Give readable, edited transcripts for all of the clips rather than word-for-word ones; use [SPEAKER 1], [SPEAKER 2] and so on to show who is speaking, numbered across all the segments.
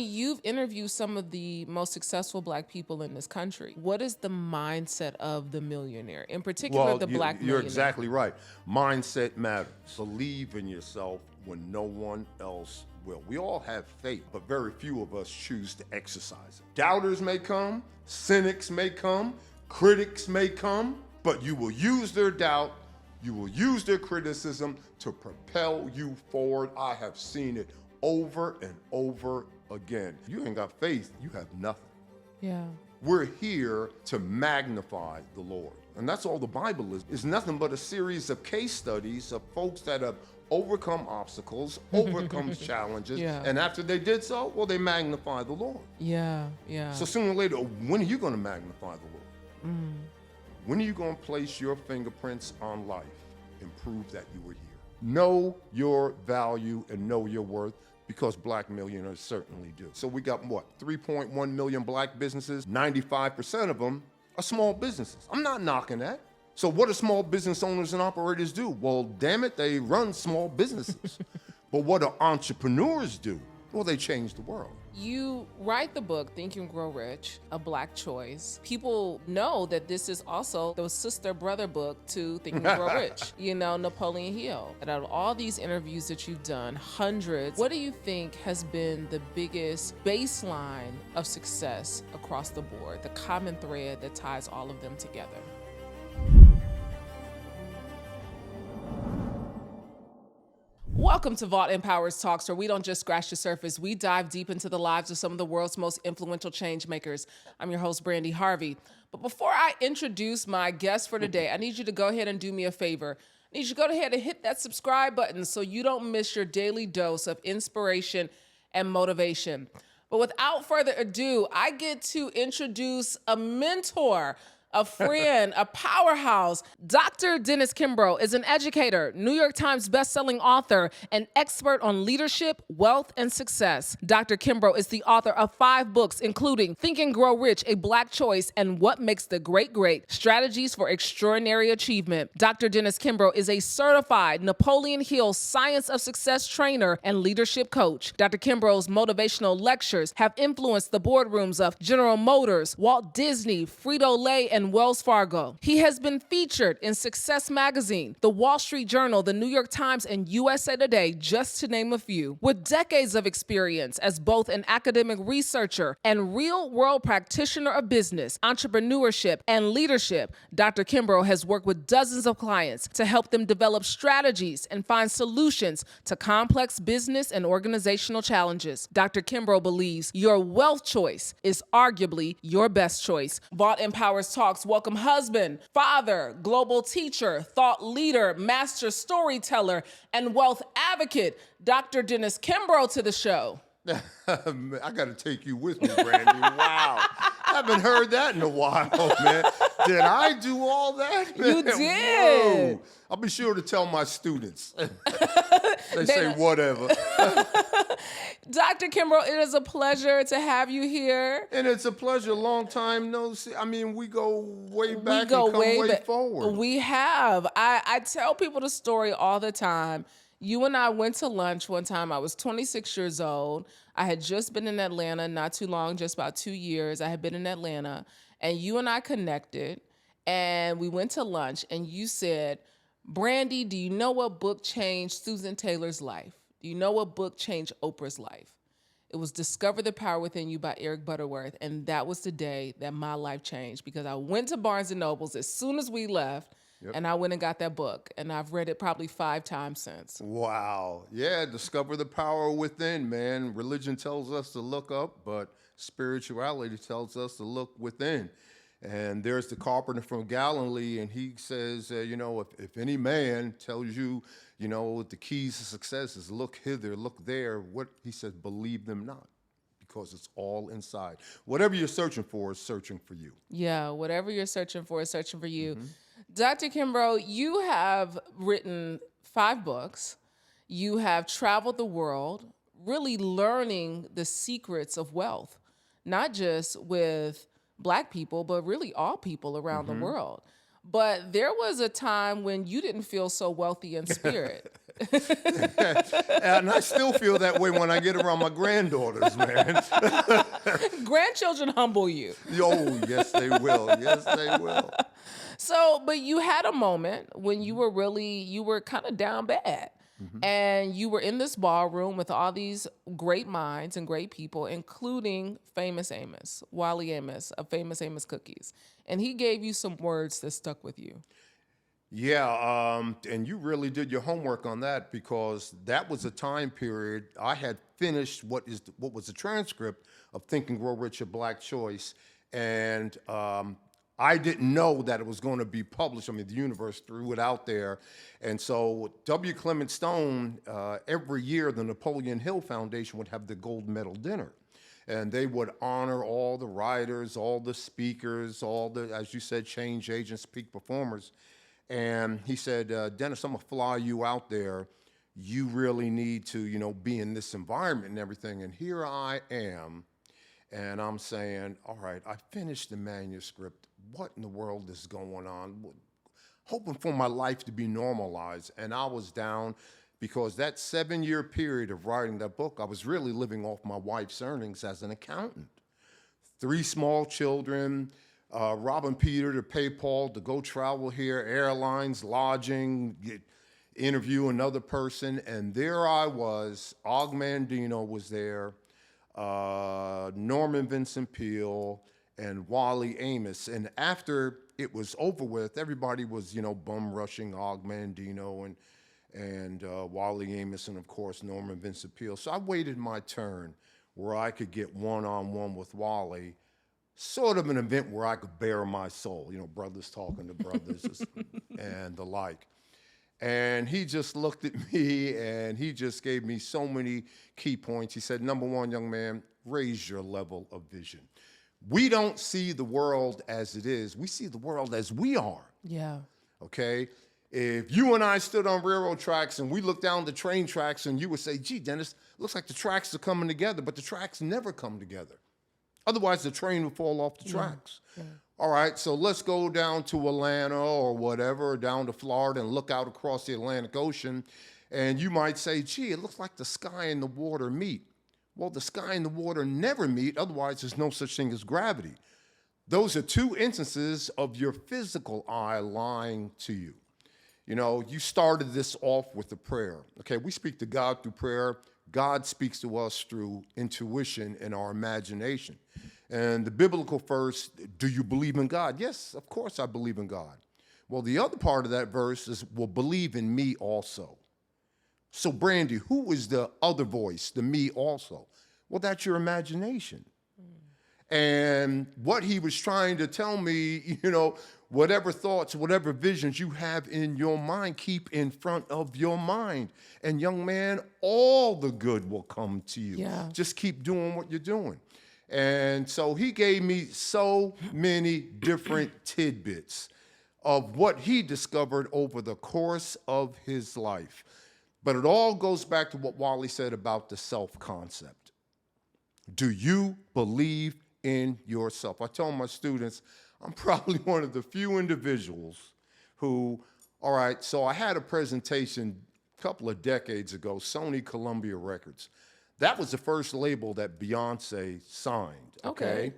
[SPEAKER 1] You've interviewed some of the most successful Black people in this country. What is the mindset of the millionaire, in particular the Black millionaire?
[SPEAKER 2] You're exactly right. Mindset matters. Believe in yourself when no one else will. We all have faith, but very few of us choose to exercise it. Doubters may come, cynics may come, critics may come, but you will use their doubt, you will use their criticism to propel you forward. I have seen it over and over again. You ain't got faith, you have nothing.
[SPEAKER 1] Yeah.
[SPEAKER 2] We're here to magnify the Lord. And that's all the Bible is. It's nothing but a series of case studies of folks that have overcome obstacles, overcome challenges, and after they did so, well, they magnify the Lord.
[SPEAKER 1] Yeah.
[SPEAKER 2] So sooner or later, when are you going to magnify the Lord? When are you going to place your fingerprints on life and prove that you were here? Know your value and know your worth, because Black millionaires certainly do. So we got what, 3.1 million Black businesses? 95% of them are small businesses. I'm not knocking that. So what do small business owners and operators do? Well, damn it, they run small businesses. But what do entrepreneurs do? Well, they change the world.
[SPEAKER 1] You write the book, Think and Grow Rich, A Black Choice. People know that this is also the sister-brother book to Think and Grow Rich, Napoleon Hill. And out of all these interviews that you've done, hundreds, what do you think has been the biggest baseline of success across the board, the common thread that ties all of them together? Welcome to Vault Empowers Talks, where we don't just scratch the surface. We dive deep into the lives of some of the world's most influential change makers. I'm your host, Brandi Harvey. But before I introduce my guest for today, I need you to go ahead and do me a favor. I need you to go ahead and hit that subscribe button so you don't miss your daily dose of inspiration and motivation. But without further ado, I get to introduce a mentor, a friend, a powerhouse. Dr. Dennis Kimbro is an educator, New York Times bestselling author, and expert on leadership, wealth, and success. Dr. Kimbro is the author of 5 books, including Think and Grow Rich, A Black Choice, and What Makes the Great Great, Strategies for Extraordinary Achievement. Dr. Dennis Kimbro is a certified Napoleon Hill Science of Success trainer and leadership coach. Dr. Kimbro's motivational lectures have influenced the boardrooms of General Motors, Walt Disney, Frito-Lay, and Wells Fargo. He has been featured in Success Magazine, The Wall Street Journal, The New York Times, and USA Today, just to name a few. With decades of experience as both an academic researcher and real-world practitioner of business, entrepreneurship, and leadership, Dr. Kimbro has worked with dozens of clients to help them develop strategies and find solutions to complex business and organizational challenges. Dr. Kimbro believes your wealth choice is arguably your best choice. Vault Empowers Talks welcome husband, father, global teacher, thought leader, master storyteller, and wealth advocate, Dr. Dennis Kimbro, to the show.
[SPEAKER 2] I got to take you with me, Brandi. Wow. I haven't heard that in a while, man. Did I do all that?
[SPEAKER 1] You did.
[SPEAKER 2] Whoa. I'll be sure to tell my students. They say whatever.
[SPEAKER 1] Dr. Kimbro, it is a pleasure to have you here.
[SPEAKER 2] And it's a pleasure. Long time no see. I mean, we go way back and come way forward.
[SPEAKER 1] We have. I tell people the story all the time. You and I went to lunch one time. I was 26 years old. I had just been in Atlanta not too long, just about 2 years. I had been in Atlanta. And you and I connected. And we went to lunch. And you said, Brandi, do you know what book changed Susan Taylor's life? Do you know what book changed Oprah's life? It was Discover the Power Within You by Eric Butterworth. And that was the day that my life changed, because I went to Barnes & Noble's as soon as we left. Yep. And I went and got that book, and I've read it probably 5 times since.
[SPEAKER 2] Wow. Yeah, Discover the Power Within, man. Religion tells us to look up, but spirituality tells us to look within. And there's the carpenter from Galilee, and he says, if any man tells you, the keys to success is look hither, look there, what he says, believe them not, because it's all inside. Whatever you're searching for is searching for you.
[SPEAKER 1] Yeah, whatever you're searching for is searching for you. Mm-hmm. Dr. Kimbro, you have written 5 books. You have traveled the world, really learning the secrets of wealth, not just with Black people, but really all people around the world. But there was a time when you didn't feel so wealthy in spirit.
[SPEAKER 2] And I still feel that way when I get around my granddaughters, man.
[SPEAKER 1] Grandchildren humble you.
[SPEAKER 2] Oh, yes, they will. Yes, they will.
[SPEAKER 1] So, but you had a moment when you were kind of down bad. And you were in this ballroom with all these great minds and great people, including famous Amos, Wally Amos, of Famous Amos Cookies. And he gave you some words that stuck with you.
[SPEAKER 2] Yeah, and you really did your homework on that, because that was a time period I had finished what was the transcript of Think and Grow Rich, A Black Choice, and I didn't know that it was going to be published. I mean, the universe threw it out there, and so W. Clement Stone, every year the Napoleon Hill Foundation would have the gold medal dinner. And they would honor all the writers, all the speakers, all the, as you said, change agents, peak performers. And he said, Dennis, I'm gonna fly you out there. You really need to, be in this environment and everything. And here I am, and I'm saying, all right, I finished the manuscript. What in the world is going on? Hoping for my life to be normalized. And I was down, because that 7-year period of writing that book, I was really living off my wife's earnings as an accountant. 3 small children, robbing Peter to pay Paul to go travel here, airlines, lodging, interview another person. And there I was, Og Mandino was there, Norman Vincent Peale, and Wally Amos. And after it was over with, everybody was, bum rushing Og Mandino and Wally Amos, and of course Norman Vincent Peale. So I waited my turn where I could get one-on-one with Wally, sort of an event where I could bare my soul, brothers talking to brothers and the like. And he just looked at me and he just gave me so many key points. He said, number one, young man, raise your level of vision. We don't see the world as it is. We see the world as we are.
[SPEAKER 1] Yeah.
[SPEAKER 2] Okay? If you and I stood on railroad tracks and we looked down the train tracks, and you would say, gee, Dennis, looks like the tracks are coming together, but the tracks never come together. Otherwise, the train would fall off the tracks. Yeah. All right, so let's go down to Atlanta or whatever, down to Florida, and look out across the Atlantic Ocean. And you might say, gee, it looks like the sky and the water meet. Well, the sky and the water never meet. Otherwise, there's no such thing as gravity. Those are 2 instances of your physical eye lying to you. You started this off with a prayer. Okay, we speak to God through prayer. God speaks to us through intuition and our imagination. And the biblical verse, do you believe in God? Yes, of course I believe in God. Well, the other part of that verse is, well, believe in me also. So, Brandi, who is the other voice, the me also? Well, that's your imagination. And what he was trying to tell me, whatever thoughts, whatever visions you have in your mind, keep in front of your mind. And young man, all the good will come to you.
[SPEAKER 1] Yeah.
[SPEAKER 2] Just keep doing what you're doing. And so he gave me so many different tidbits of what he discovered over the course of his life. But it all goes back to what Wally said about the self-concept. Do you believe in yourself? I tell my students, I'm probably one of the few individuals who, all right, so I had a presentation a couple of decades ago, Sony Columbia Records. That was the first label that Beyonce signed, okay?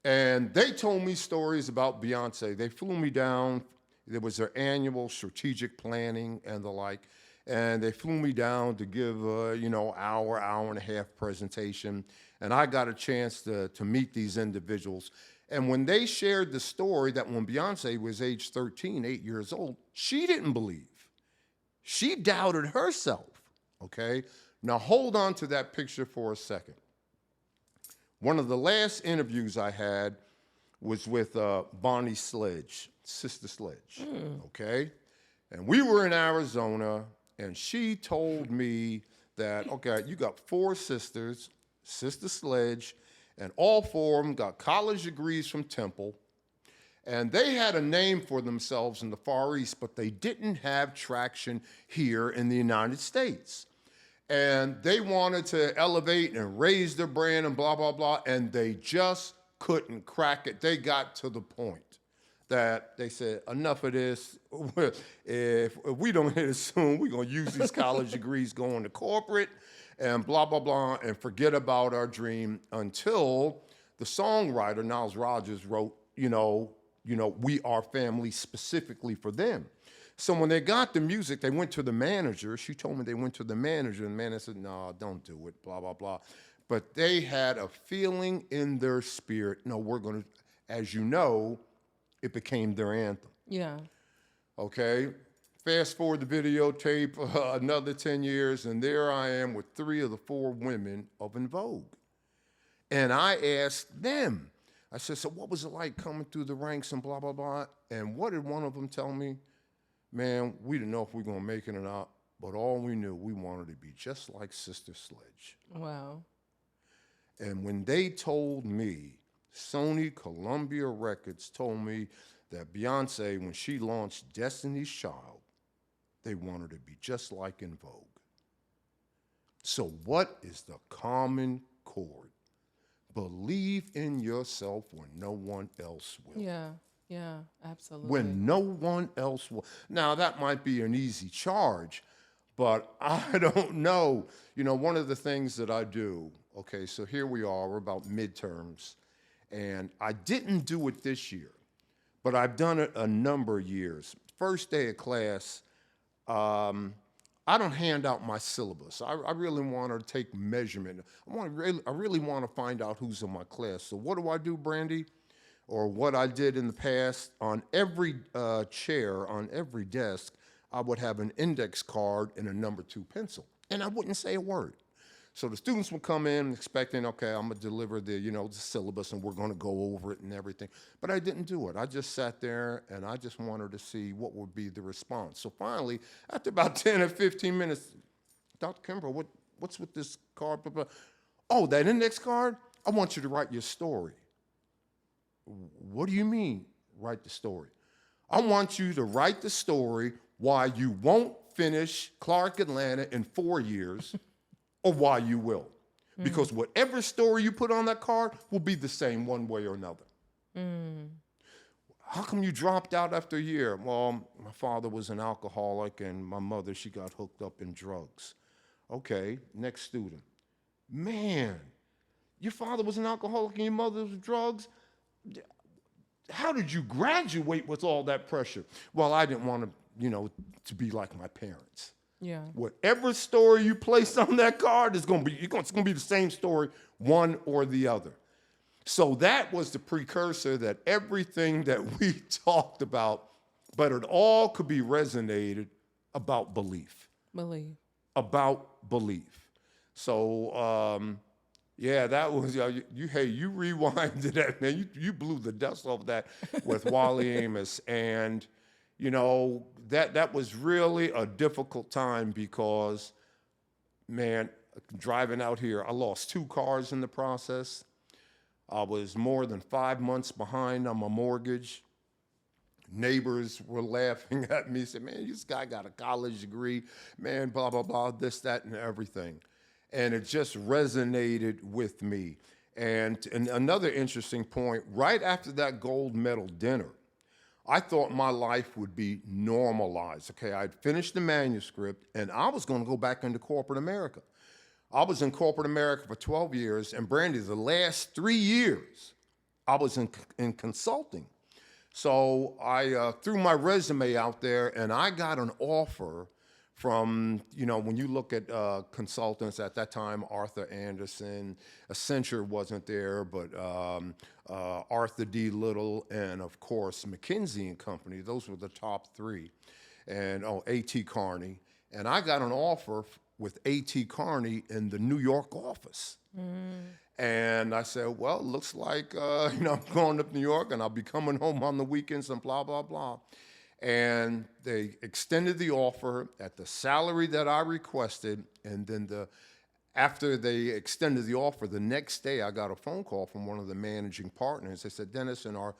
[SPEAKER 2] And they told me stories about Beyonce. They flew me down. There was their annual strategic planning and the like. And they flew me down to give a, hour and a half presentation. And I got a chance to meet these individuals. And when they shared the story that when Beyonce was age 13, 8 years old, she didn't believe. She doubted herself, okay? Now hold on to that picture for a second. One of the last interviews I had was with Bonnie Sledge, Sister Sledge, okay? And we were in Arizona, and she told me that, okay, you got 4 sisters, Sister Sledge, and all 4 of them got college degrees from Temple, and they had a name for themselves in the Far East, but they didn't have traction here in the United States. And they wanted to elevate and raise their brand and blah, blah, blah, and they just couldn't crack it. They got to the point. that they said, enough of this. If we don't hit it soon, we're going to use these college degrees going to corporate and blah, blah, blah, and forget about our dream until the songwriter, Niles Rodgers, wrote, We Are Family specifically for them. So when they got the music, they went to the manager. She told me they went to the manager, and the manager said, no, don't do it, blah, blah, blah. But they had a feeling in their spirit, no, we're going to, as you know, it became their anthem.
[SPEAKER 1] Yeah.
[SPEAKER 2] Okay? Fast forward the videotape another 10 years, and there I am with 3 of the 4 women of En Vogue. And I asked them, I said, so what was it like coming through the ranks and blah, blah, blah? And what did one of them tell me? Man, we didn't know if we were going to make it or not, but all we knew, we wanted to be just like Sister Sledge.
[SPEAKER 1] Wow.
[SPEAKER 2] And when they told me, Sony Columbia Records told me that Beyonce, when she launched Destiny's Child, they wanted to be just like En Vogue. So what is the common chord? Believe in yourself when no one else will.
[SPEAKER 1] Yeah, absolutely.
[SPEAKER 2] When no one else will. Now, that might be an easy charge, but I don't know. One of the things that I do, okay, so here we are, we're about midterms, and I didn't do it this year, but I've done it a number of years. First day of class, I don't hand out my syllabus. I really want to take measurement. I really want to find out who's in my class. So what do, Brandi? Or what I did in the past, on every chair, on every desk, I would have an index card and a number 2 pencil. And I wouldn't say a word. So the students would come in expecting, okay, I'm going to deliver the syllabus and we're going to go over it and everything. But I didn't do it. I just sat there and I just wanted to see what would be the response. So finally, after about 10 or 15 minutes, Dr. Kimbro, what's with this card? Blah, blah. Oh, that index card? I want you to write your story. What do you mean, write the story? I want you to write the story why you won't finish Clark Atlanta in 4 years or why you will. Because whatever story you put on that card will be the same one way or another. How come you dropped out after a year? Well, my father was an alcoholic and my mother, she got hooked up in drugs. Okay, next student. Man, your father was an alcoholic and your mother was drugs? How did you graduate with all that pressure? Well, I didn't want to, to be like my parents.
[SPEAKER 1] Yeah.
[SPEAKER 2] Whatever story you place on that card is going to be the same story, one or the other. So that was the precursor that everything that we talked about, but it all could be resonated about belief. About belief. So, yeah, that was, you rewinded that, man. You blew the dust off that with Wally Amos. And, that was really a difficult time because, man, driving out here, I lost 2 cars in the process. I was more than 5 months behind on my mortgage. Neighbors were laughing at me, said, man, this guy got a college degree, man, blah, blah, blah, this, that, and everything. And it just resonated with me. And another interesting point, right after that gold medal dinner, I thought my life would be normalized. Okay, I'd finished the manuscript, and I was going to go back into corporate America. I was in corporate America for 12 years, and Brandi, the last 3 years, I was in consulting. So I threw my resume out there, and I got an offer from, when you look at consultants at that time, Arthur Anderson, Accenture wasn't there, but Arthur D. Little, and of course, McKinsey & Company. Those were the top 3. And, A.T. Kearney. And I got an offer with A.T. Kearney in the New York office. And I said, well, it looks like, I'm going to New York, and I'll be coming home on the weekends and blah, blah, blah. And they extended the offer at the salary that I requested, and then after they extended the offer, the next day I got a phone call from one of the managing partners. They said, Dennis, in our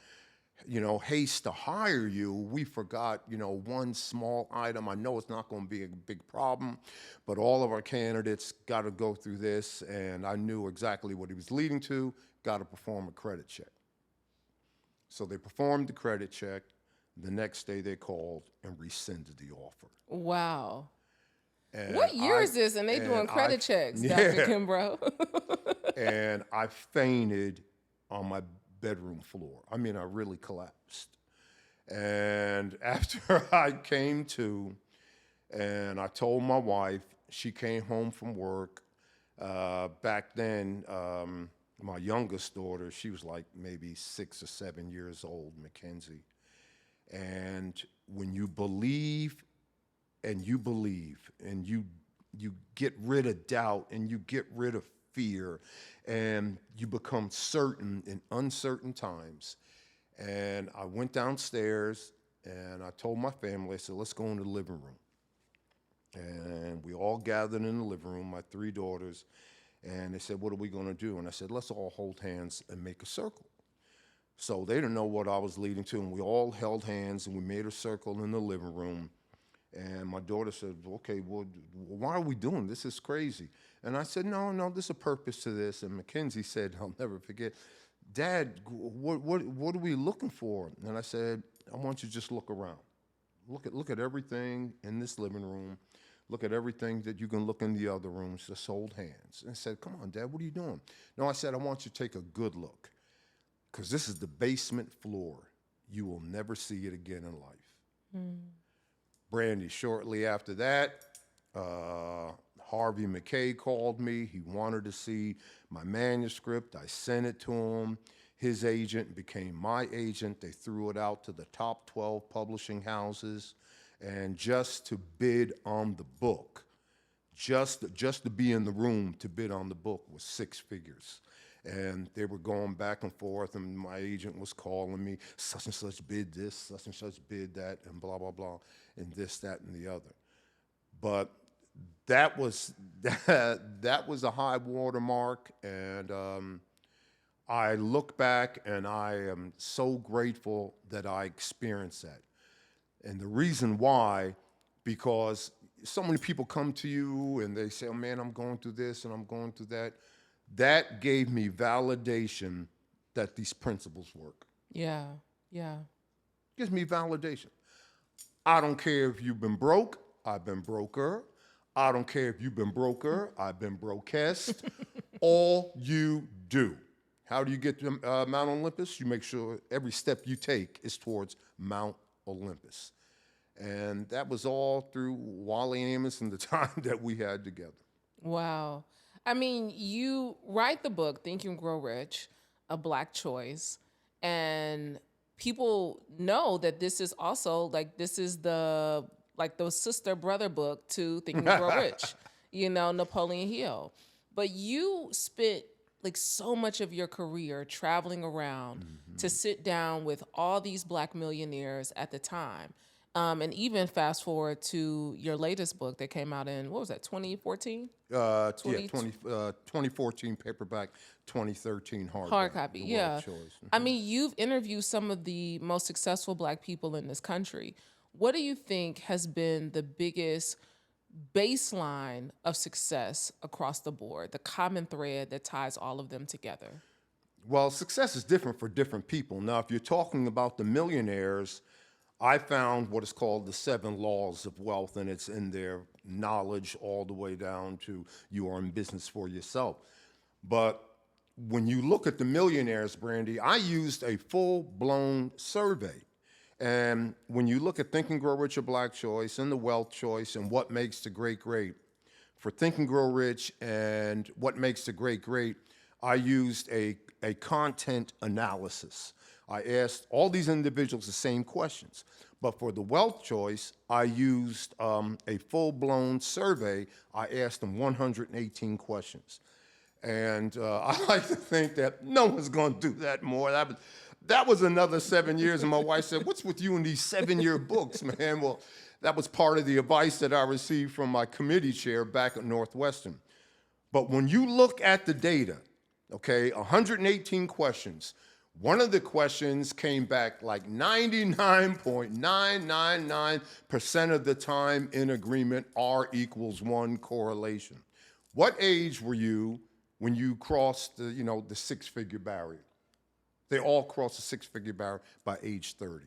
[SPEAKER 2] haste to hire you, we forgot, one small item. I know it's not going to be a big problem, but all of our candidates got to go through this, and I knew exactly what he was leading to, got to perform a credit check. So they performed the credit check. The next day they called and rescinded the offer.
[SPEAKER 1] Wow.
[SPEAKER 2] And
[SPEAKER 1] What year is this? And they doing credit checks, Dr. Kimbro.
[SPEAKER 2] And I fainted on my bedroom floor. I mean, I really collapsed. And after I came to, and I told my wife, she came home from work. Back then, my youngest daughter, she was like maybe 6 or 7 years old, Mackenzie. And when you believe and you get rid of doubt and you get rid of fear and you become certain in uncertain times. And I went downstairs and I told my family, I said, let's go in the living room. And we all gathered in the living room, my 3 daughters, and they said, what are we going to do? And I said, let's all hold hands and make a circle. So they didn't know what I was leading to, and we all held hands and we made a circle in the living room. And my daughter said, okay, well, why are we doing this? This is crazy. And I said, no, there's a purpose to this. And Mackenzie said, I'll never forget, Dad, what are we looking for? And I said, I want you to just look around. Look at everything in this living room. Look at everything that you can look in the other rooms. Just hold hands. And I said, come on, Dad, what are you doing? No, I said, I want you to take a good look, because this is the basement floor. You will never see it again in life. Brandi, shortly after that, Harvey McKay called me. He wanted to see my manuscript. I sent it to him. His agent became my agent. They threw it out to the top 12 publishing houses. And just to bid on the book, just to be in the room to bid on the book was 6 figures. And they were going back and forth, and my agent was calling me, such and such bid this, such and such bid that, and blah, blah, blah, and this, that, and the other. But that was a high water mark, and I look back and I am so grateful that I experienced that. And the reason why, because so many people come to you and they say, oh man, I'm going through this and I'm going through that. That gave me validation that these principles work.
[SPEAKER 1] Yeah.
[SPEAKER 2] Gives me validation. I don't care if you've been broke, I've been broker. I don't care if you've been broker, I've been brokest. All you do. How do you get to Mount Olympus? You make sure every step you take is towards Mount Olympus. And that was all through Wally Amos and the time that we had together.
[SPEAKER 1] Wow. I mean, you write the book, Think and Grow Rich, A Black Choice, and people know that this is also this is the sister brother book to Think and Grow Rich, Napoleon Hill. But you spent so much of your career traveling around to sit down with all these Black millionaires at the time. And even fast forward to your latest book that came out in, 2014?
[SPEAKER 2] 2014 paperback, 2013
[SPEAKER 1] hard copy. Yeah. I mean, you've interviewed some of the most successful Black people in this country. What do you think has been the biggest baseline of success across the board, the common thread that ties all of them together?
[SPEAKER 2] Well, success is different for different people. Now, if you're talking about the millionaires, I found what is called the 7 laws of wealth, and it's in their knowledge all the way down to you are in business for yourself. But when you look at the millionaires, Brandi, I used a full-blown survey. And when you look at Think and Grow Rich, A Black Choice, and the Wealth Choice, and what makes the great great, for Think and Grow Rich and what makes the great great, I used a content analysis. I asked all these individuals the same questions. But for the Wealth Choice, I used a full-blown survey. I asked them 118 questions. And I like to think that no one's going to do that more. That was another 7 years. And my wife said, what's with you in these 7-year books, man? Well, that was part of the advice that I received from my committee chair back at Northwestern. But when you look at the data, 118 questions, one of the questions came back 99.999% of the time in agreement, R equals 1 correlation. What age were you when you crossed the 6-figure barrier? They all crossed the six-figure barrier by age 30,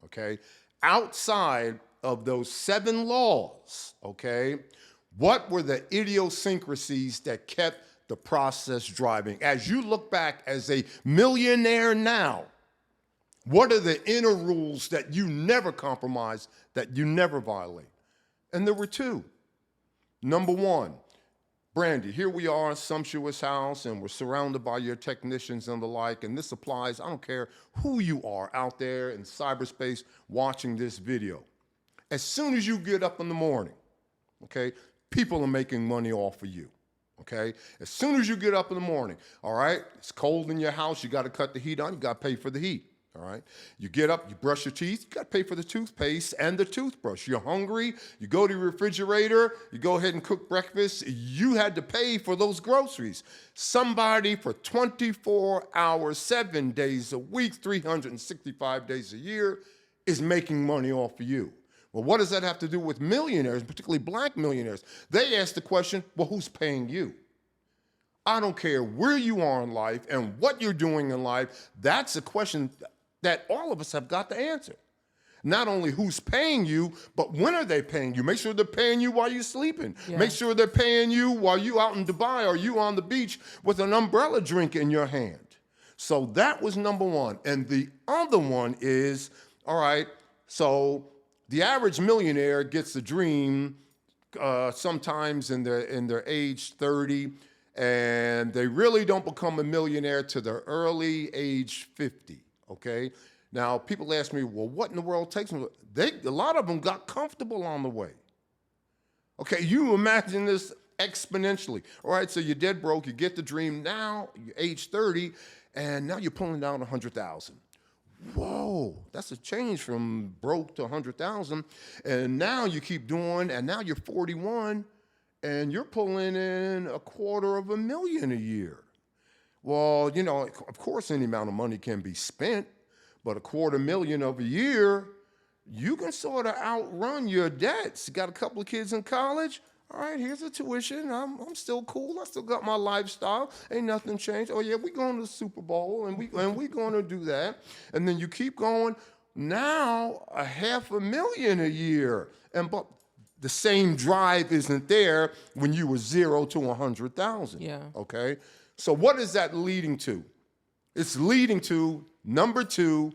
[SPEAKER 2] okay? Outside of those 7 laws, okay, what were the idiosyncrasies that kept the process driving? As you look back as a millionaire now, what are the inner rules that you never compromise, that you never violate? And there were 2. Number 1, Brandi, here we are in a sumptuous house and we're surrounded by your technicians and the like, and this applies, I don't care who you are out there in cyberspace watching this video. As soon as you get up in the morning, okay, people are making money off of you, okay? As soon as you get up in the morning, all right, it's cold in your house, you gotta cut the heat on, you gotta pay for the heat. All right, you get up, you brush your teeth, you got to pay for the toothpaste and the toothbrush. You're hungry, you go to your refrigerator, you go ahead and cook breakfast. You had to pay for those groceries. Somebody for 24 hours, 7 days a week, 365 days a year is making money off of you. Well, what does that have to do with millionaires, particularly black millionaires? They ask the question, well, who's paying you? I don't care where you are in life and what you're doing in life. That's a question that all of us have got to answer. Not only who's paying you, but when are they paying you? Make sure they're paying you while you're sleeping. Yeah. Make sure they're paying you while you out in Dubai or you on the beach with an umbrella drink in your hand. So that was number 1. And the other one is, all right, so the average millionaire gets a dream sometimes in their age 30, and they really don't become a millionaire to the early age 50. Okay, now people ask me, well, what in the world takes them? A lot of them got comfortable on the way. Okay, you imagine this exponentially. All right, so you're dead broke, you get the dream, now you're age 30, and now you're pulling down 100,000. Whoa, that's a change from broke to 100,000. And now you keep doing, and now you're 41, and you're pulling in $250,000 a year. Well, you know, of course, any amount of money can be spent, but $250,000 of a year, you can sort of outrun your debts. You got a couple of kids in college? All right, here's the tuition. I'm still cool. I still got my lifestyle. Ain't nothing changed. Oh yeah, we going to the Super Bowl and we going to do that. And then you keep going. Now $500,000 a year, but the same drive isn't there when you were 0 to 100,000.
[SPEAKER 1] Yeah.
[SPEAKER 2] Okay. So what is that leading to? It's leading to, number 2,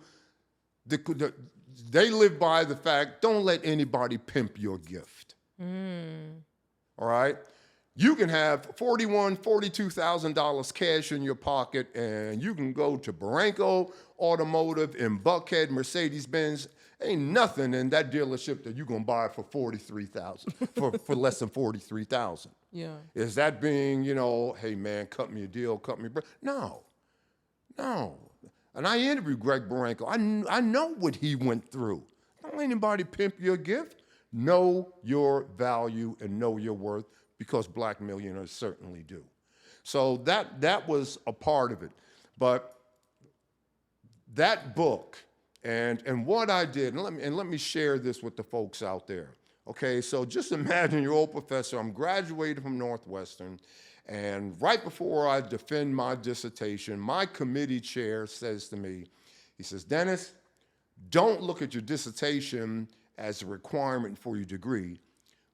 [SPEAKER 2] they live by the fact, don't let anybody pimp your gift. All right? You can have $41,000, $42,000 cash in your pocket, and you can go to Barranco Automotive in Buckhead, Mercedes-Benz. Ain't nothing in that dealership that you're gonna buy for $43,000, for less than $43,000.
[SPEAKER 1] Yeah.
[SPEAKER 2] Is that being, you know, hey man, cut me a deal, cut me a break? No. And I interviewed Greg Barranco. I know what he went through. Don't let anybody pimp your gift. Know your value and know your worth, because black millionaires certainly do. So that was a part of it. But that book and what I did, and let me share this with the folks out there. Okay, so just imagine your old professor. I'm graduated from Northwestern, and right before I defend my dissertation, my committee chair says to me, he says, Dennis, don't look at your dissertation as a requirement for your degree.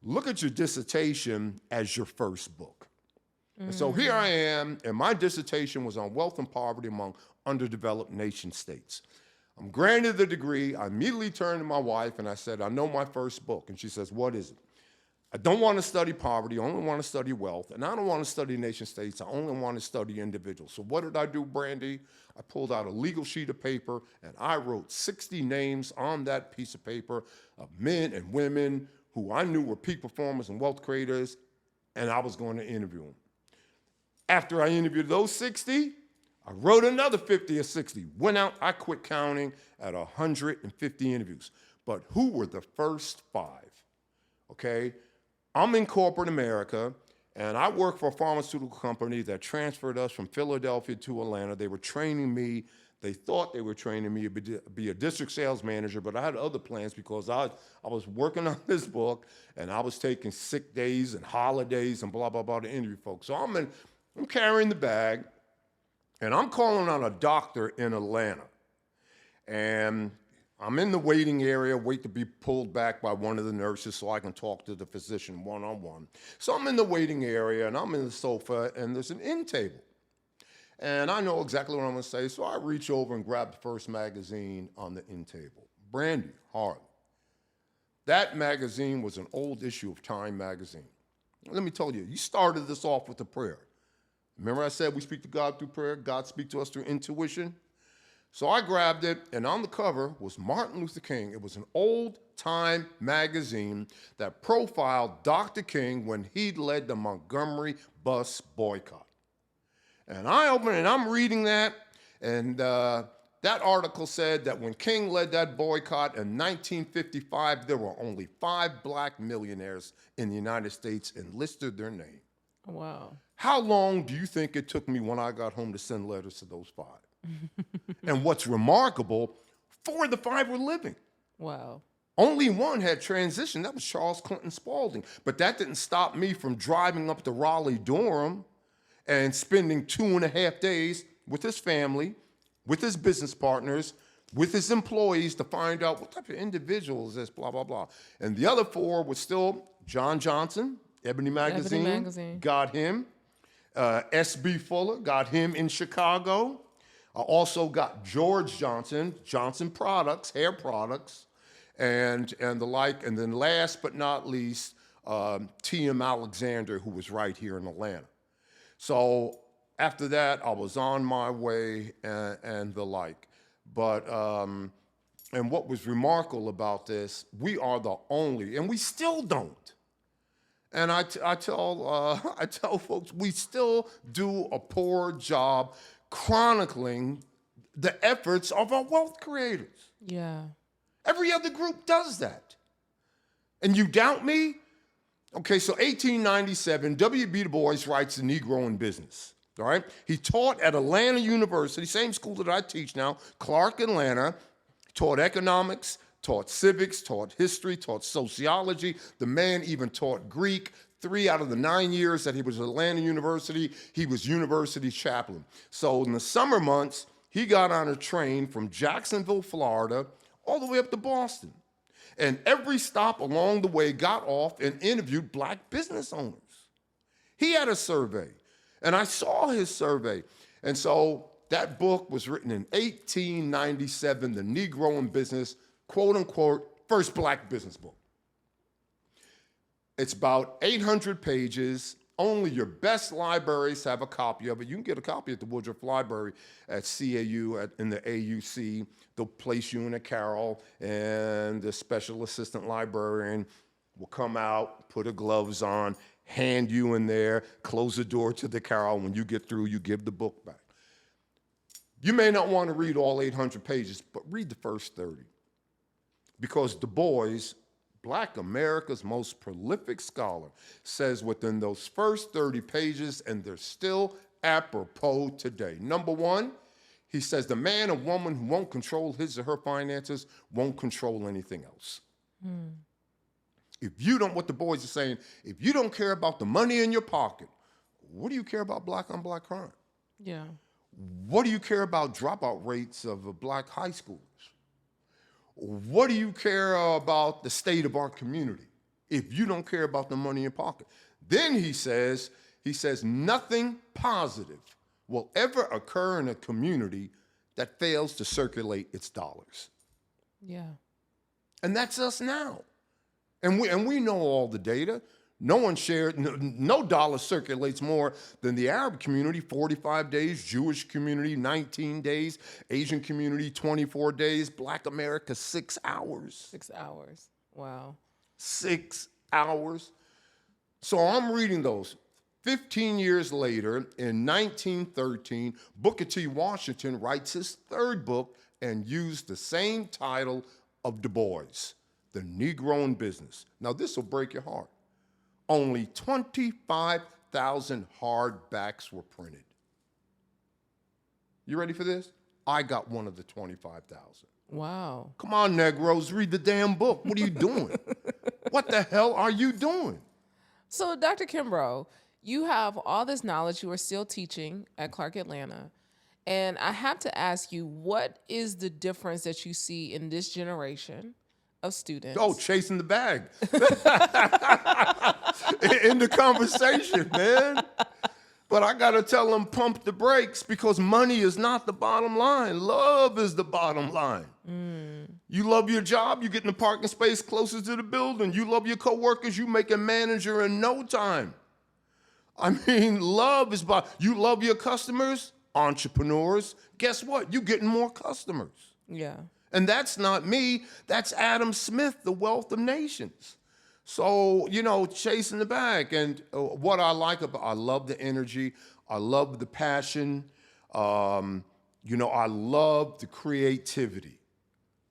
[SPEAKER 2] Look at your dissertation as your first book. And so here I am, and my dissertation was on wealth and poverty among underdeveloped nation states. I'm granted the degree. I immediately turned to my wife and I said, I know my first book. And she says, what is it? I don't want to study poverty. I only want to study wealth. And I don't want to study nation states. I only want to study individuals. So what did I do, Brandi? I pulled out a legal sheet of paper and I wrote 60 names on that piece of paper of men and women who I knew were peak performers and wealth creators, and I was going to interview them. After I interviewed those 60, I wrote another 50 or 60. Went out, I quit counting at 150 interviews. But who were the first 5? Okay? I'm in corporate America, and I work for a pharmaceutical company that transferred us from Philadelphia to Atlanta. They were training me. They thought they were training me to be a district sales manager, but I had other plans because I was working on this book, and I was taking sick days and holidays and blah, blah, blah to interview folks. So I'm carrying the bag, And I'm calling on a doctor in Atlanta. And I'm in the waiting area, wait to be pulled back by one of the nurses so I can talk to the physician one-on-one. So I'm in the waiting area, and I'm in the sofa, and there's an end table. And I know exactly what I'm going to say, so I reach over and grab the first magazine on the end table. Brandi Harvey. That magazine was an old issue of Time magazine. Let me tell you, you started this off with a prayer. Remember I said we speak to God through prayer, God speaks to us through intuition? So I grabbed it, and on the cover was Martin Luther King. It was an old Time magazine that profiled Dr. King when he led the Montgomery bus boycott. And I open it, and I'm reading that, and that article said that when King led that boycott in 1955, there were only 5 black millionaires in the United States and listed their name.
[SPEAKER 1] Wow.
[SPEAKER 2] How long do you think it took me when I got home to send letters to those 5? And what's remarkable, 4 of the 5 were living.
[SPEAKER 1] Wow.
[SPEAKER 2] Only one had transitioned. That was Charles Clinton Spalding. But that didn't stop me from driving up to Raleigh-Durham and spending 2.5 days with his family, with his business partners, with his employees to find out what type of individual is this, blah, blah, blah. And the other 4 was still John Johnson, Ebony Magazine. Got him. S.B. Fuller, got him in Chicago. I also got George Johnson, Johnson Products, hair products, and the like. And then last but not least, T.M. Alexander, who was right here in Atlanta. So after that, I was on my way and the like. But, and what was remarkable about this, we are the only, and we still don't. And I tell folks, we still do a poor job chronicling the efforts of our wealth creators.
[SPEAKER 1] Yeah.
[SPEAKER 2] Every other group does that. And you doubt me? Okay, so 1897, W.B. Du Bois writes The Negro in Business, all right? He taught at Atlanta University, same school that I teach now, Clark, Atlanta, taught economics, taught civics, taught history, taught sociology. The man even taught Greek. 3 out of the 9 years that he was at Atlanta University, he was university chaplain. So in the summer months, he got on a train from Jacksonville, Florida, all the way up to Boston. And every stop along the way got off and interviewed black business owners. He had a survey, and I saw his survey. And so that book was written in 1897, The Negro in Business, quote unquote, first black business book. It's about 800 pages. Only your best libraries have a copy of it. You can get a copy at the Woodruff Library at CAU, in the AUC. They'll place you in a carrel, and the special assistant librarian will come out, put her gloves on, hand you in there, close the door to the carrel. When you get through, you give the book back. You may not want to read all 800 pages, but read the first 30. Because Du Bois, Black America's most prolific scholar, says within those first 30 pages, and they're still apropos today. Number 1, he says the man or woman who won't control his or her finances won't control anything else. If you don't, what Du Bois is saying, if you don't care about the money in your pocket, what do you care about black on black crime?
[SPEAKER 1] Yeah.
[SPEAKER 2] What do you care about dropout rates of black high schoolers? What do you care about the state of our community if you don't care about the money in your pocket? Then he says nothing positive will ever occur in a community that fails to circulate its dollars.
[SPEAKER 1] Yeah.
[SPEAKER 2] And that's us now. And we know all the data. No one shared, no dollar circulates more than the Arab community, 45 days, Jewish community, 19 days, Asian community, 24 days, Black America, 6 hours.
[SPEAKER 1] 6 hours. Wow.
[SPEAKER 2] 6 hours. So I'm reading those. 15 years later, in 1913, Booker T. Washington writes his 3rd book and used the same title of Du Bois, The Negro in Business. Now, this will break your heart. Only 25,000 hardbacks were printed. You ready for this? I got one of the 25,000.
[SPEAKER 1] Wow.
[SPEAKER 2] Come on, Negroes, read the damn book. What are you doing? What the hell are you doing?
[SPEAKER 1] So, Dr. Kimbro, you have all this knowledge you are still teaching at Clark Atlanta. And I have to ask you, what is the difference that you see in this generation of students?
[SPEAKER 2] Oh, chasing the bag. In the conversation, man. But I got to tell them, pump the brakes, because money is not the bottom line. Love is the bottom line. You love your job, you get in the parking space closest to the building. You love your coworkers, you make a manager in no time. I mean, love is you love your customers, entrepreneurs. Guess what? You're getting more customers.
[SPEAKER 1] Yeah.
[SPEAKER 2] And that's not me. That's Adam Smith, The Wealth of Nations. So, chasing the bag. And what I like I love the energy. I love the passion. I love the creativity.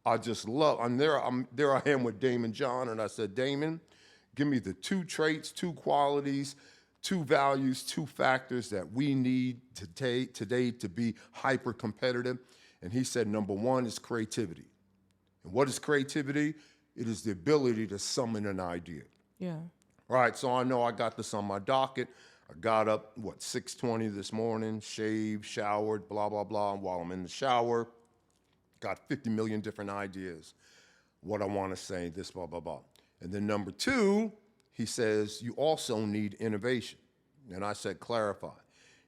[SPEAKER 2] I just love, there I am with Damon John, and I said, Damon, give me the 2 traits, 2 qualities, 2 values, 2 factors that we need today to be hyper competitive. And he said, number 1 is creativity. And what is creativity? It is the ability to summon an idea.
[SPEAKER 1] Yeah.
[SPEAKER 2] All right, so I know I got this on my docket. I got up, 6:20 this morning, shaved, showered, blah, blah, blah. And while I'm in the shower, got 50 million different ideas. What I want to say, this, blah, blah, blah. And then number 2, he says, you also need innovation. And I said, clarify.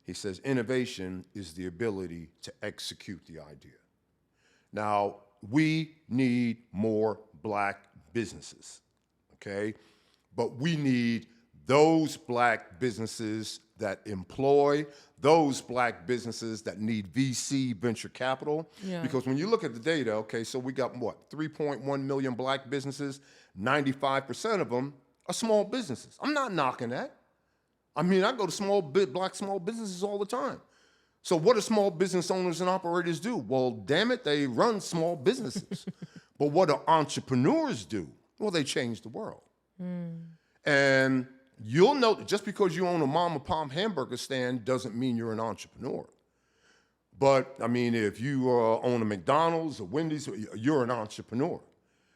[SPEAKER 2] He says, innovation is the ability to execute the idea. Now, we need more black businesses, okay? But we need those black businesses that employ, those black businesses that need VC, venture capital.
[SPEAKER 1] Yeah.
[SPEAKER 2] Because when you look at the data, okay, so we got 3.1 million black businesses, 95% of them are small businesses. I'm not knocking that. I mean, I go to black small businesses all the time. So what do small business owners and operators do? Well, damn it, they run small businesses. But what do entrepreneurs do? Well, they change the world. And you'll know that just because you own a mom and pop hamburger stand doesn't mean you're an entrepreneur. But, I mean, if you own a McDonald's or Wendy's, you're an entrepreneur.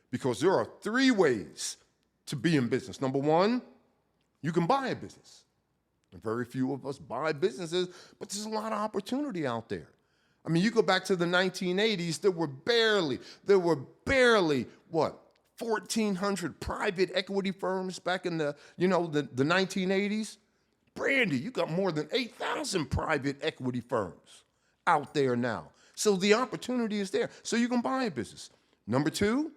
[SPEAKER 2] Because there are 3 ways to be in business. Number 1, you can buy a business. And very few of us buy businesses, but there's a lot of opportunity out there. I mean, you go back to the 1980s, there were barely, 1,400 private equity firms back in the 1980s. Brandi, you got more than 8,000 private equity firms out there now. So the opportunity is there. So you can buy a business. Number 2,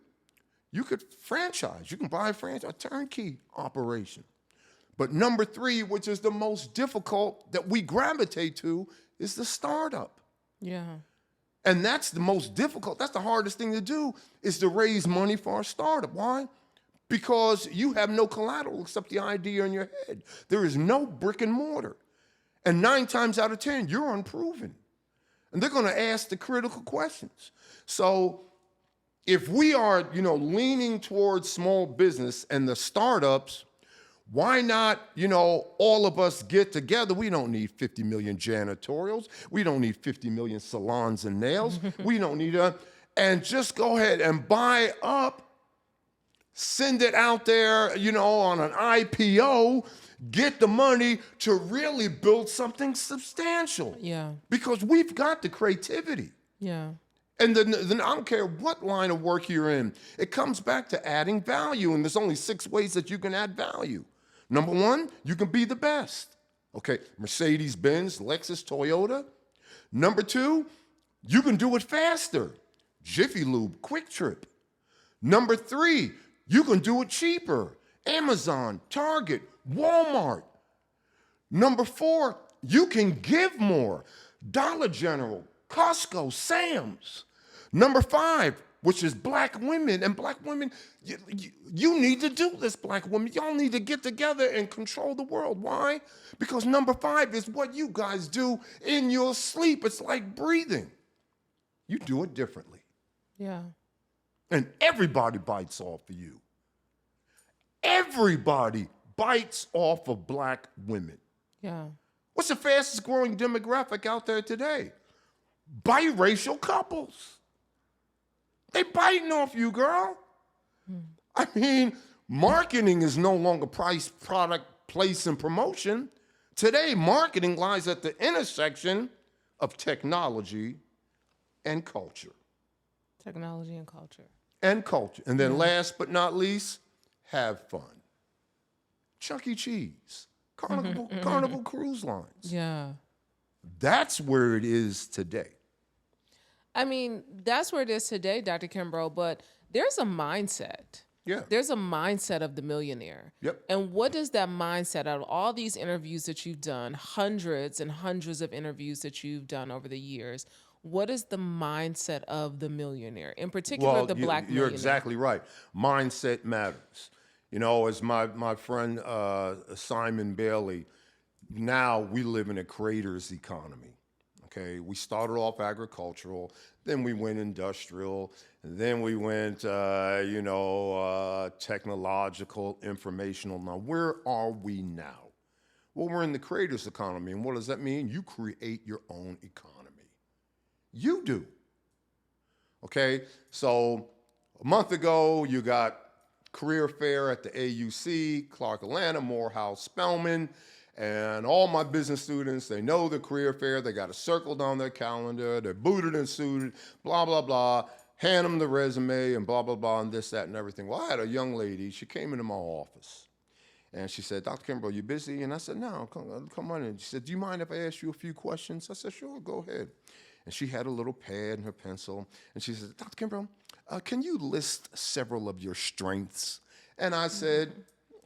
[SPEAKER 2] you could franchise. You can buy a turnkey operation. But number 3, which is the most difficult that we gravitate to, is the startup.
[SPEAKER 1] Yeah.
[SPEAKER 2] And that's the most difficult. That's the hardest thing to do, is to raise money for a startup. Why? Because you have no collateral except the idea in your head. There is no brick and mortar. And 9 times out of 10, you're unproven. And they're going to ask the critical questions. So if we are, leaning towards small business and the startups, why not, all of us get together? We don't need 50 million janitorials. We don't need 50 million salons and nails. We don't need and just go ahead and buy up, send it out there, on an IPO, get the money to really build something substantial.
[SPEAKER 1] Yeah.
[SPEAKER 2] Because we've got the creativity.
[SPEAKER 1] Yeah.
[SPEAKER 2] And then I don't care what line of work you're in. It comes back to adding value, and there's only 6 ways that you can add value. Number 1, you can be the best. Okay, Mercedes-Benz, Lexus, Toyota. Number 2, you can do it faster. Jiffy Lube, Quick Trip. Number 3, you can do it cheaper. Amazon, Target, Walmart. Number 4, you can give more. Dollar General, Costco, Sam's. Number 5, which is black women. And black women, you need to do this, black women. Y'all need to get together and control the world. Why? Because number 5 is what you guys do in your sleep. It's like breathing. You do it differently.
[SPEAKER 1] Yeah.
[SPEAKER 2] And everybody bites off of you. Everybody bites off of black women.
[SPEAKER 1] Yeah. What's
[SPEAKER 2] the fastest growing demographic out there today? Biracial couples. They biting off you, girl. I mean, marketing is no longer price, product, place, and promotion. Today, marketing lies at the intersection of technology and culture.
[SPEAKER 1] Technology and culture.
[SPEAKER 2] And culture. And then last but not least, have fun. Chuck E. Cheese, Carnival Cruise Lines.
[SPEAKER 1] Yeah.
[SPEAKER 2] That's where it is today.
[SPEAKER 1] I mean, that's where it is today, Dr. Kimbro, but there's a mindset.
[SPEAKER 2] Yeah.
[SPEAKER 1] There's a mindset of the millionaire.
[SPEAKER 2] Yep.
[SPEAKER 1] And what does that mindset, out of all these interviews that you've done, hundreds and hundreds of interviews that you've done over the years, what is the mindset of the millionaire, in particular the black millionaire?
[SPEAKER 2] You're exactly right. Mindset matters. You know, as my friend Simon Bailey, now we live in a creator's economy. Okay, we started off agricultural, then we went industrial, and then we went, technological, informational. Now, where are we now? Well, we're in the creator's economy, and what does that mean? You create your own economy. You do. Okay, so a month ago, you got career fair at the AUC, Clark Atlanta, Morehouse, Spelman, and all my business students, they know the career fair, they got a circle down their calendar, they're booted and suited, blah, blah, blah, hand them the resume and blah, blah, blah, and this, that, and everything. Well, I had a young lady, she came into my office, and she said, Dr. Kimbro, you busy? And I said, no, come on in. She said, do you mind if I ask you a few questions? I said, sure, go ahead. And she had a little pad and her pencil, and she said, Dr. Kimbro, can you list several of your strengths? And I said,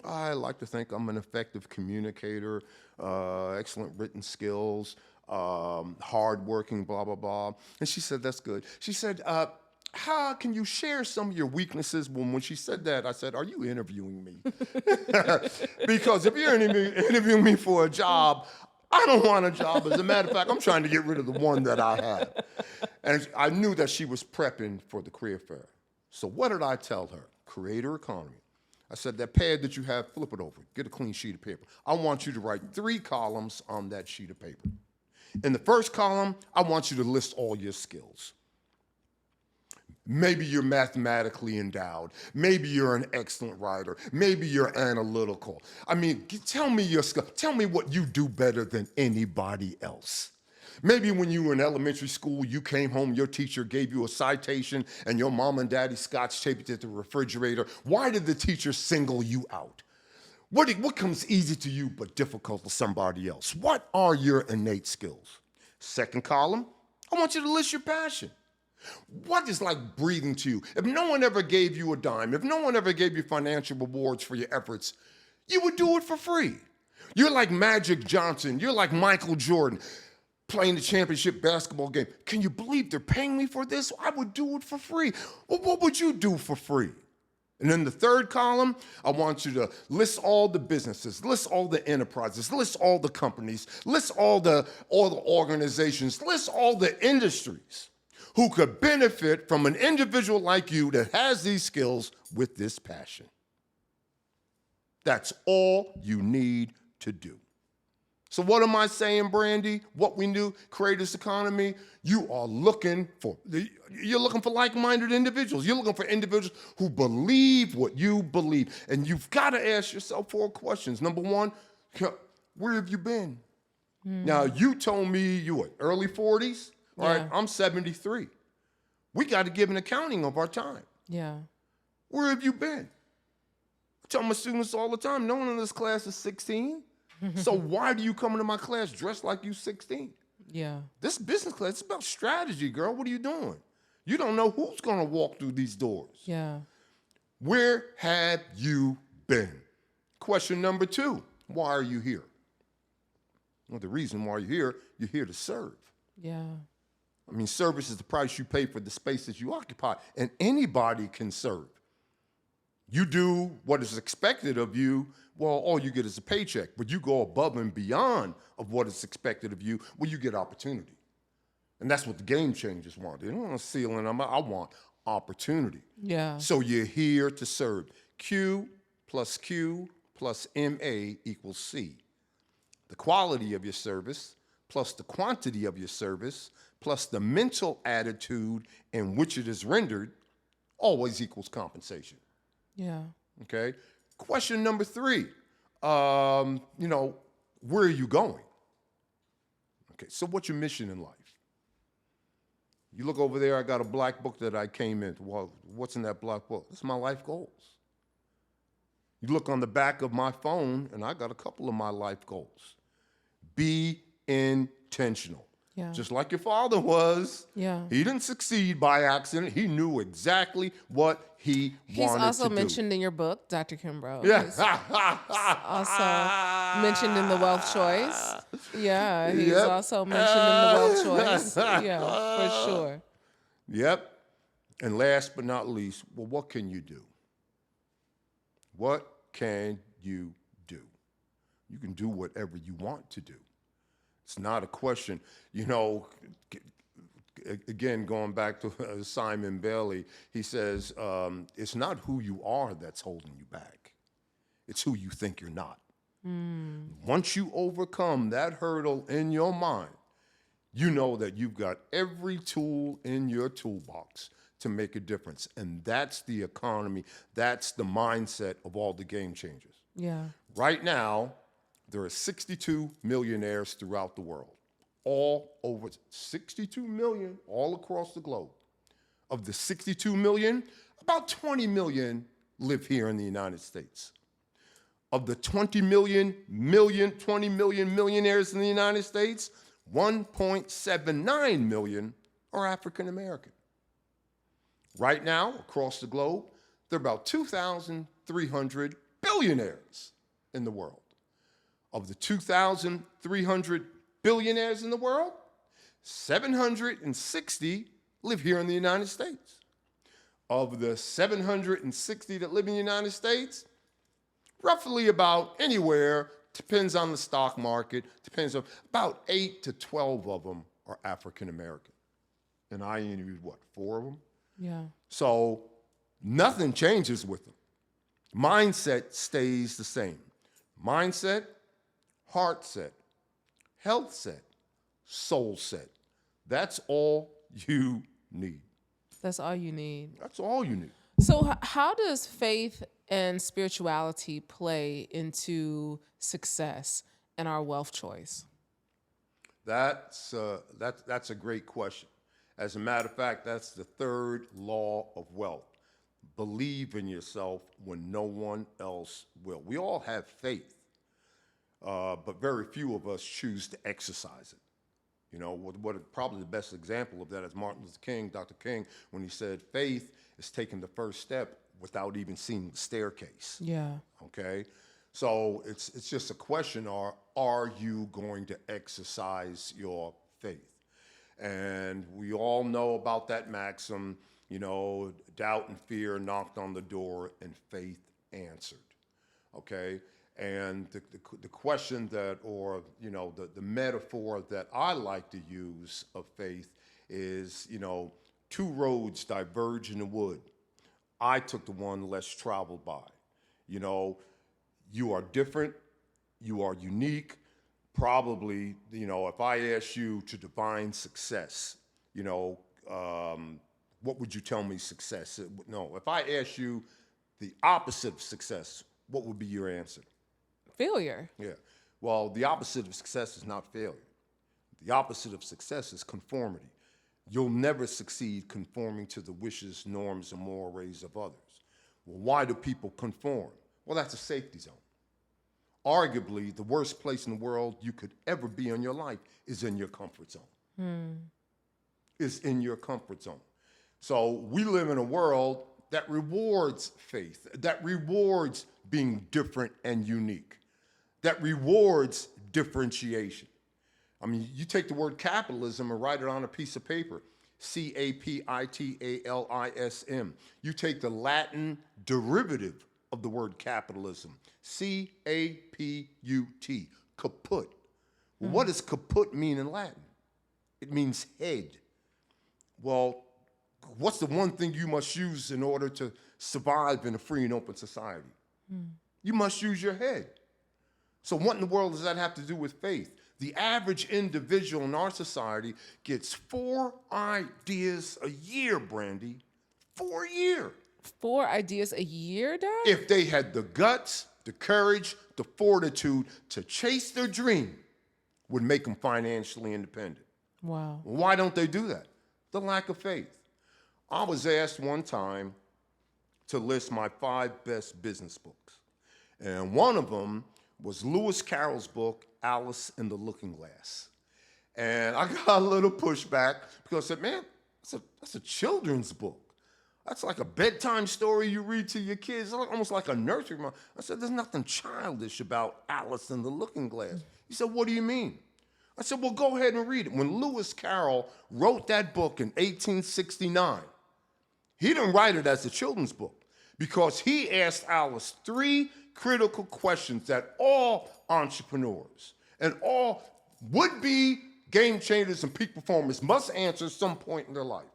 [SPEAKER 2] I like to think I'm an effective communicator, excellent written skills, hardworking, blah, blah, blah. And she said, that's good. She said, how can you share some of your weaknesses? When she said that, I said, are you interviewing me? Because if you're interviewing me for a job, I don't want a job. As a matter of fact, I'm trying to get rid of the one that I have. And I knew that she was prepping for the career fair. So what did I tell her? Creator economy. I said, that pad that you have, flip it over. Get a clean sheet of paper. I want you to write 3 columns on that sheet of paper. In the first column, I want you to list all your skills. Maybe you're mathematically endowed. Maybe you're an excellent writer. Maybe you're analytical. I mean, tell me your skill. Tell me what you do better than anybody else. Maybe when you were in elementary school, you came home, your teacher gave you a citation, and your mom and daddy scotch taped it to the refrigerator. Why did the teacher single you out? What comes easy to you but difficult to somebody else? What are your innate skills? Second column, I want you to list your passion. What is like breathing to you? If no one ever gave you a dime, if no one ever gave you financial rewards for your efforts, you would do it for free. You're like Magic Johnson. You're like Michael Jordan playing the championship basketball game. Can you believe they're paying me for this? I would do it for free. Well, what would you do for free? And in the third column, I want you to list all the businesses, list all the enterprises, list all the companies, list all the organizations, list all the industries who could benefit from an individual like you that has these skills with this passion. That's all you need to do. So what am I saying, Brandi? What we do, creators economy, you're looking for like-minded individuals. You're looking for individuals who believe what you believe. And you've got to ask yourself 4 questions. Number 1, where have you been? Now, you told me you were early 40s. All right, I'm 73. We got to give an accounting of our time.
[SPEAKER 1] Yeah.
[SPEAKER 2] Where have you been? I tell my students all the time, no one in this class is 16. So why do you come into my class dressed like you 16?
[SPEAKER 1] Yeah.
[SPEAKER 2] This business class, it's about strategy, girl. What are you doing? You don't know who's going to walk through these doors.
[SPEAKER 1] Yeah.
[SPEAKER 2] Where have you been? Question number 2, why are you here? Well, the reason why you're here to serve.
[SPEAKER 1] Yeah.
[SPEAKER 2] I mean, service is the price you pay for the space that you occupy, and anybody can serve. You do what is expected of you, well, all you get is a paycheck, but you go above and beyond of what is expected of you, well, you get opportunity. And that's what the game changers want. They don't want a ceiling. I want opportunity.
[SPEAKER 1] Yeah.
[SPEAKER 2] So you're here to serve. Q plus MA equals C. The quality of your service plus the quantity of your service plus the mental attitude in which it is rendered always equals compensation.
[SPEAKER 1] Yeah.
[SPEAKER 2] Okay? Question number 3, where are you going? Okay, so what's your mission in life? You look over there, I got a black book that I came in. Well, what's in that black book? It's my life goals. You look on the back of my phone, and I got a couple of my life goals. Be intentional.
[SPEAKER 1] Yeah.
[SPEAKER 2] Just like your father was.
[SPEAKER 1] Yeah.
[SPEAKER 2] He didn't succeed by accident. He knew exactly what he wanted to do.
[SPEAKER 1] He's also mentioned in your book, Dr. Kimbro.
[SPEAKER 2] Yeah.
[SPEAKER 1] He's also mentioned in The Wealth Choice. Yeah, he's also mentioned in The Wealth Choice. Yeah, for sure.
[SPEAKER 2] Yep. And last but not least, well, what can you do? What can you do? You can do whatever you want to do. It's not a question, again, going back to Simon Bailey, he says, it's not who you are that's holding you back. It's who you think you're not. Once you overcome that hurdle in your mind, you know that you've got every tool in your toolbox to make a difference. And that's the economy. That's the mindset of all the game changers.
[SPEAKER 1] Yeah.
[SPEAKER 2] Right now, there are 62 millionaires throughout the world, all over 62 million all across the globe. Of the 62 million, about 20 million live here in the United States. Of the 20 million millionaires in the United States, 1.79 million are African American. Right now, across the globe, there are about 2,300 billionaires in the world. Of the 2,300 billionaires in the world, 760 live here in the United States. Of the 760 that live in the United States, roughly about anywhere, depends on the stock market, depends on, about 8 to 12 of them are African American. And I interviewed, 4 of them?
[SPEAKER 1] Yeah.
[SPEAKER 2] So nothing changes with them. Mindset stays the same. Mindset, heart set, health set, soul set. That's all you need.
[SPEAKER 1] That's all you need.
[SPEAKER 2] That's all you need.
[SPEAKER 1] So how does faith and spirituality play into success and our wealth choice?
[SPEAKER 2] That's a great question. As a matter of fact, that's the third law of wealth. Believe in yourself when no one else will. We all have faith, but very few of us choose to exercise it. Probably the best example of that is Martin Luther King, Dr. King, when he said faith is taking the first step without even seeing the staircase.
[SPEAKER 1] Yeah.
[SPEAKER 2] Okay? So it's just a question, are you going to exercise your faith? And we all know about that maxim, doubt and fear knocked on the door and faith answered. Okay? And the question that, or, the metaphor that I like to use of faith is, two roads diverge in the wood. I took the one less traveled by. You are different, you are unique. Probably, if I ask you to define success, what would you tell me success is? No, if I ask you the opposite of success, what would be your answer?
[SPEAKER 1] Failure.
[SPEAKER 2] Yeah. Well, the opposite of success is not failure. The opposite of success is conformity. You'll never succeed conforming to the wishes, norms, and mores of others. Well, why do people conform? Well, that's a safety zone. Arguably, the worst place in the world you could ever be in your life is in your comfort zone. Is in your comfort zone. So we live in a world that rewards faith, that rewards being different and unique, that rewards differentiation. I mean, you take the word capitalism and write it on a piece of paper, capitalism. You take the Latin derivative of the word capitalism, caput, kaput. Well, what does kaput mean in Latin? It means head. Well, what's the one thing you must use in order to survive in a free and open society? You must use your head. So what in the world does that have to do with faith? The average individual in our society gets 4 ideas a year, Brandi. 4 a year.
[SPEAKER 1] 4 ideas a year, Dad?
[SPEAKER 2] If they had the guts, the courage, the fortitude to chase their dream, would make them financially independent.
[SPEAKER 1] Wow.
[SPEAKER 2] Why don't they do that? The lack of faith. I was asked one time to list my 5 best business books. And one of them was Lewis Carroll's book, Alice in the Looking Glass. And I got a little pushback because I said, man, that's a children's book. That's like a bedtime story you read to your kids, almost like a nursery rhyme. I said, there's nothing childish about Alice in the Looking Glass. He said, what do you mean? I said, well, go ahead and read it. When Lewis Carroll wrote that book in 1869, he didn't write it as a children's book because he asked Alice 3 critical questions that all entrepreneurs and all would-be game changers and peak performers must answer at some point in their life.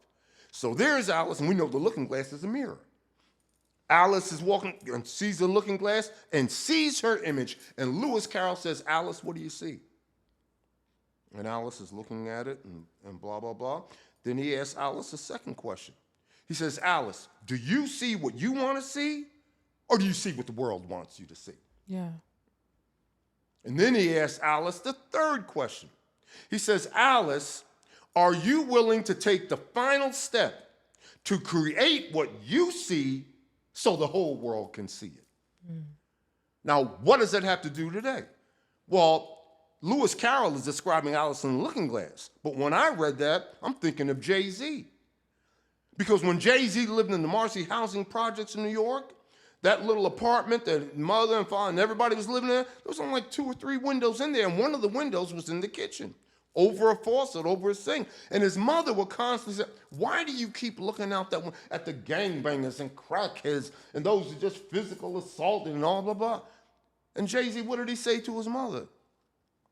[SPEAKER 2] So there's Alice, and we know the looking glass is a mirror. Alice is walking and sees the looking glass and sees her image. And Lewis Carroll says, Alice, what do you see? And Alice is looking at it and blah, blah, blah. Then he asks Alice a second question. He says, Alice, do you see what you want to see, or do you see what the world wants you to see?
[SPEAKER 1] Yeah.
[SPEAKER 2] And then he asks Alice the third question. He says, Alice, are you willing to take the final step to create what you see so the whole world can see it? Now, what does that have to do today? Well, Lewis Carroll is describing Alice in the Looking Glass. But when I read that, I'm thinking of Jay-Z. Because when Jay-Z lived in the Marcy housing projects in New York, that little apartment that mother and father and everybody was living in, there was only like 2 or 3 windows in there, and one of the windows was in the kitchen, over a faucet, over a sink. And his mother would constantly say, why do you keep looking out that one at the gangbangers and crackheads and those who just physical assaulted and all blah, blah. And Jay-Z, what did he say to his mother?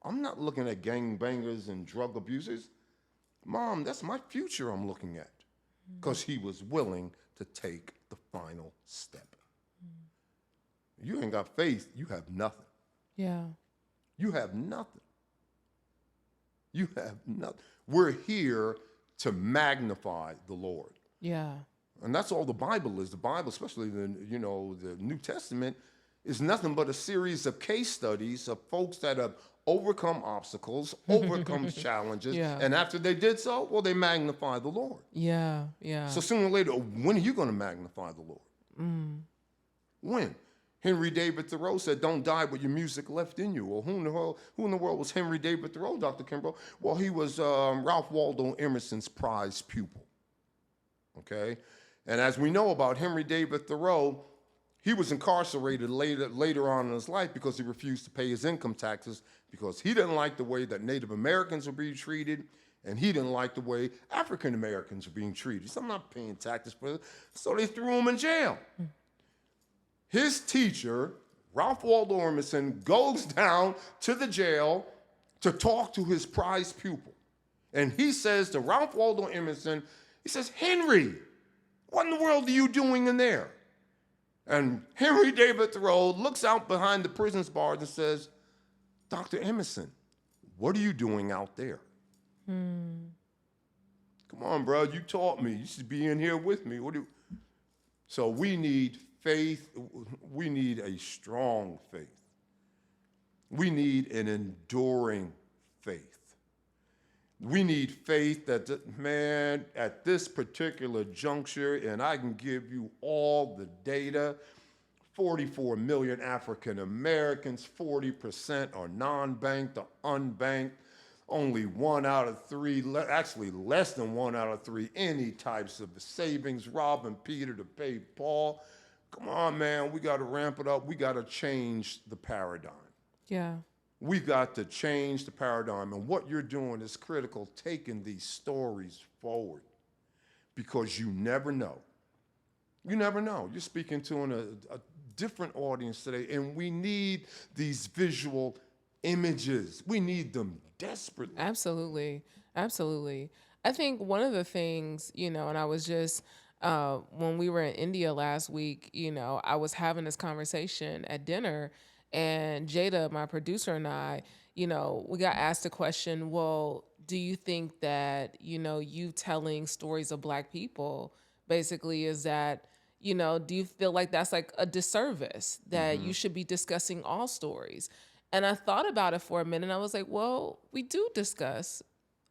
[SPEAKER 2] I'm not looking at gangbangers and drug abusers. Mom, that's my future I'm looking at. Because he was willing to take the final step. You ain't got faith, you have nothing.
[SPEAKER 1] Yeah.
[SPEAKER 2] You have nothing. You have nothing. We're here to magnify the Lord.
[SPEAKER 1] Yeah.
[SPEAKER 2] And that's all the Bible is. The Bible, especially the New Testament, is nothing but a series of case studies of folks that have overcome obstacles, overcome challenges,
[SPEAKER 1] Yeah.
[SPEAKER 2] and after they did so, well, they magnify the Lord.
[SPEAKER 1] Yeah. Yeah.
[SPEAKER 2] So sooner or later, when are you going to magnify the Lord? When? Henry David Thoreau said, don't die with your music left in you. Well, who in the world was Henry David Thoreau, Dr. Kimbro? Well, he was Ralph Waldo Emerson's prize pupil, okay? And as we know about Henry David Thoreau, he was incarcerated later on in his life because he refused to pay his income taxes because he didn't like the way that Native Americans were being treated, and he didn't like the way African Americans were being treated. He said, I'm not paying taxes for this. So they threw him in jail. His teacher, Ralph Waldo Emerson, goes down to the jail to talk to his prize pupil. And he says to Ralph Waldo Emerson, he says, Henry, what in the world are you doing in there? And Henry David Thoreau looks out behind the prison's bars and says, Dr. Emerson, what are you doing out there? Come on, bro, you taught me. You should be in here with me. So we need faith. We need a strong faith. We need an enduring faith. We need faith that, man, at this particular juncture, and I can give you all the data, 44 million African Americans, 40% are non-banked or unbanked. Only 1 out of 3, actually less than 1 out of 3, any types of savings, robbing Peter to pay Paul. Come on, man, we got to ramp it up. We got to change the paradigm.
[SPEAKER 1] Yeah.
[SPEAKER 2] We got to change the paradigm. And what you're doing is critical, taking these stories forward, because you never know. You never know. You're speaking to a different audience today, and we need these visual images. We need them desperately.
[SPEAKER 1] Absolutely. Absolutely. I think one of the things, and I was just, when we were in India last week, I was having this conversation at dinner, and Jada, my producer, and I, we got asked a question, well, do you think that, you telling stories of Black people basically is that, do you feel like that's like a disservice, that you should be discussing all stories? And I thought about it for a minute, and I was like, well, we do discuss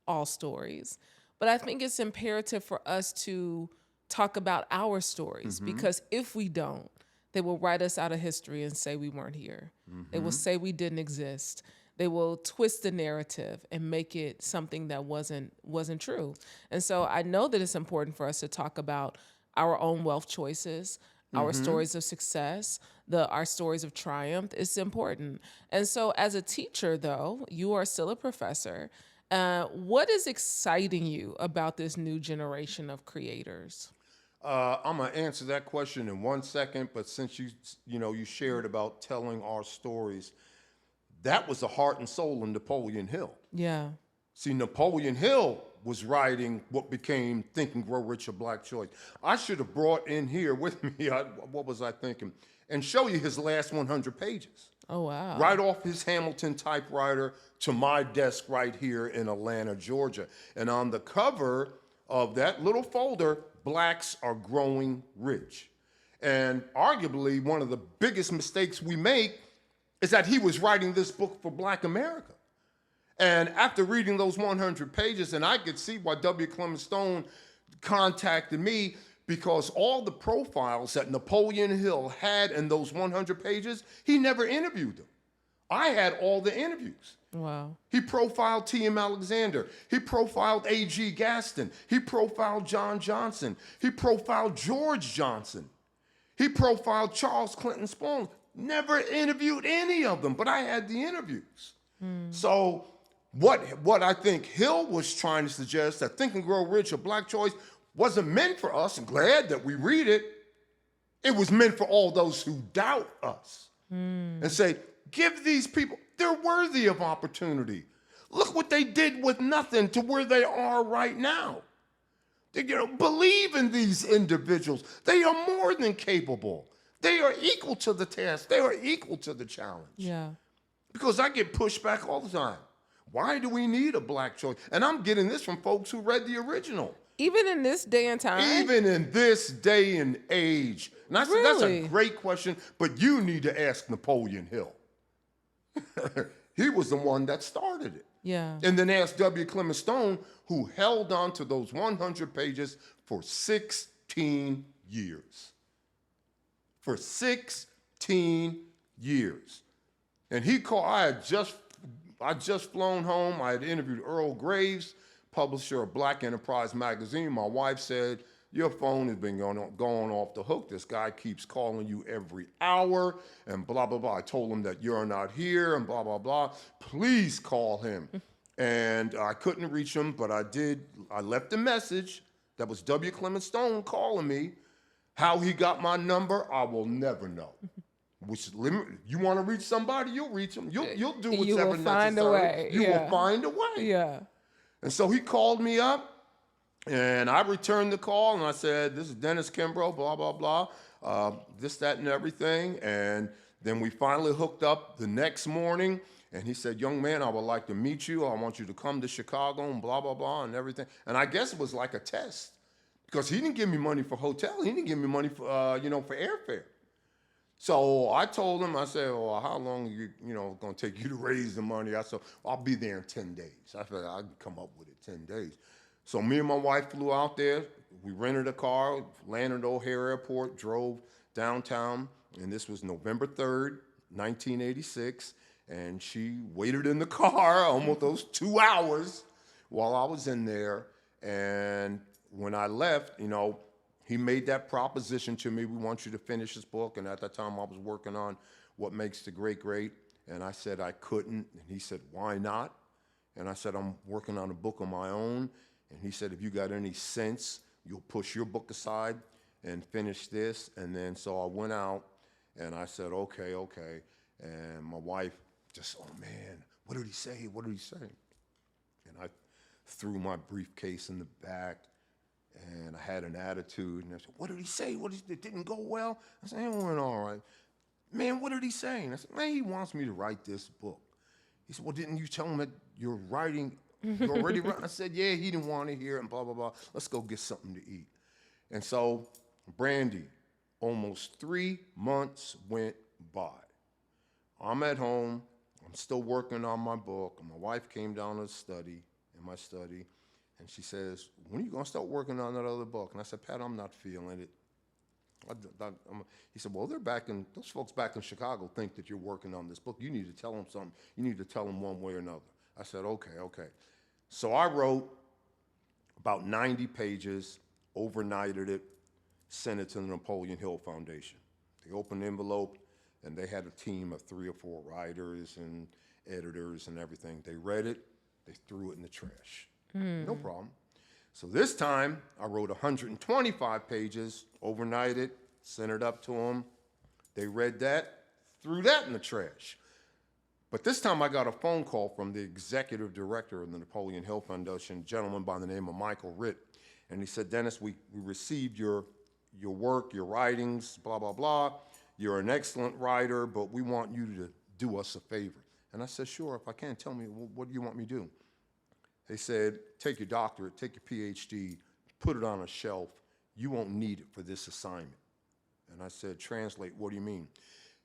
[SPEAKER 1] all stories, But I think it's imperative for us to talk about our stories, because if we don't, they will write us out of history and say we weren't here. They will say we didn't exist. They will twist the narrative and make it something that wasn't true. And so I know that it's important for us to talk about our own wealth choices, our stories of success, our stories of triumph. It's important. And so as a teacher, though, you are still a professor. What is exciting you about this new generation of creators?
[SPEAKER 2] I'm gonna answer that question in 1 second, but since you shared about telling our stories, that was the heart and soul of Napoleon Hill.
[SPEAKER 1] Yeah.
[SPEAKER 2] See, Napoleon Hill was writing what became Think and Grow Rich, a Black Choice. I should have brought in here with me, what was I thinking, and show you his last 100 pages.
[SPEAKER 1] Oh, wow.
[SPEAKER 2] Right off his Hamilton typewriter to my desk right here in Atlanta, Georgia. And on the cover of that little folder, Blacks Are Growing Rich. And arguably one of the biggest mistakes we make is that he was writing this book for Black America. And after reading those 100 pages, and I could see why W. Clement Stone contacted me, because all the profiles that Napoleon Hill had in those 100 pages, he never interviewed them. I had all the interviews.
[SPEAKER 1] Wow.
[SPEAKER 2] He profiled T.M. Alexander. He profiled A.G. Gaston. He profiled John Johnson. He profiled George Johnson. He profiled Charles Clinton Spohn. Never interviewed any of them, but I had the interviews. So what I think Hill was trying to suggest, that Think and Grow Rich, a Black Choice, wasn't meant for us. I'm glad that we read it. It was meant for all those who doubt us and say, give these people, they're worthy of opportunity. Look what they did with nothing to where they are right now. Believe in these individuals. They are more than capable. They are equal to the task. They are equal to the challenge.
[SPEAKER 1] Yeah.
[SPEAKER 2] Because I get pushed back all the time. Why do we need a Black choice? And I'm getting this from folks who read the original.
[SPEAKER 1] Even in this day and time?
[SPEAKER 2] Even in this day and age. And I said, that's a great question, but you need to ask Napoleon Hill. He was the one that started it.
[SPEAKER 1] Yeah.
[SPEAKER 2] And then ask W. Clement Stone, who held on to those 100 pages for 16 years. For 16 years. And he called, I just flown home. I had interviewed Earl Graves, publisher of Black Enterprise magazine. My wife said, your phone has been going off the hook. This guy keeps calling you every hour and blah, blah, blah. I told him that you're not here and blah, blah, blah. Please call him. And I couldn't reach him, but I did. I left a message. That was W. Clement Stone calling me. How he got my number, I will never know. You want to reach somebody, you'll reach them. You'll do whatever necessary.
[SPEAKER 1] You will find a way.
[SPEAKER 2] You will find a way.
[SPEAKER 1] Yeah.
[SPEAKER 2] And so he called me up, and I returned the call, and I said, this is Dennis Kimbro, blah, blah, blah, this, that, and everything. And then we finally hooked up the next morning, and he said, young man, I would like to meet you. I want you to come to Chicago and blah, blah, blah, and everything. And I guess it was like a test, because he didn't give me money for hotel. He didn't give me money for, for airfare. So I told him, I said, well, how long are you, going to take you to raise the money? I said, I'll be there in 10 days. I said, I can come up with it 10 days. So me and my wife flew out there. We rented a car, landed at O'Hare Airport, drove downtown, and this was November 3rd, 1986. And she waited in the car almost those 2 hours while I was in there. And when I left, he made that proposition to me. We want you to finish this book. And at that time, I was working on What Makes the Great Great. And I said I couldn't. And he said, why not? And I said, I'm working on a book of my own. And he said, if you got any sense, you'll push your book aside and finish this. And then so I went out and I said, okay. And my wife just, oh man, what did he say? What did he say? And I threw my briefcase in the back. And I had an attitude, and I said, what did he say? It didn't go well? I said, it went all right. Man, what did he say? And I said, man, he wants me to write this book. He said, well, didn't you tell him that you're already writing? I said, yeah, he didn't want to hear it, and blah, blah, blah. Let's go get something to eat. And so, Brandi, almost 3 months went by. I'm at home. I'm still working on my book. And my wife came down to my study, And she says, when are you going to start working on that other book? And I said, Pat, I'm not feeling it. He said, well, those folks back in Chicago think that you're working on this book. You need to tell them something. You need to tell them one way or another. I said, okay. So I wrote about 90 pages, overnighted it, sent it to the Napoleon Hill Foundation. They opened the envelope, and they had a team of 3 or 4 writers and editors and everything. They read it. They threw it in the trash. No problem. So this time, I wrote 125 pages, overnighted, sent it up to them. They read that, threw that in the trash. But this time I got a phone call from the executive director of the Napoleon Hill Foundation, a gentleman by the name of Michael Ritt. And he said, Dennis, we received your work, your writings, blah, blah, blah. You're an excellent writer, but we want you to do us a favor. And I said, sure, if I can, tell me, what do you want me to do? They said, take your doctorate, take your PhD, put it on a shelf. You won't need it for this assignment. And I said, translate, what do you mean?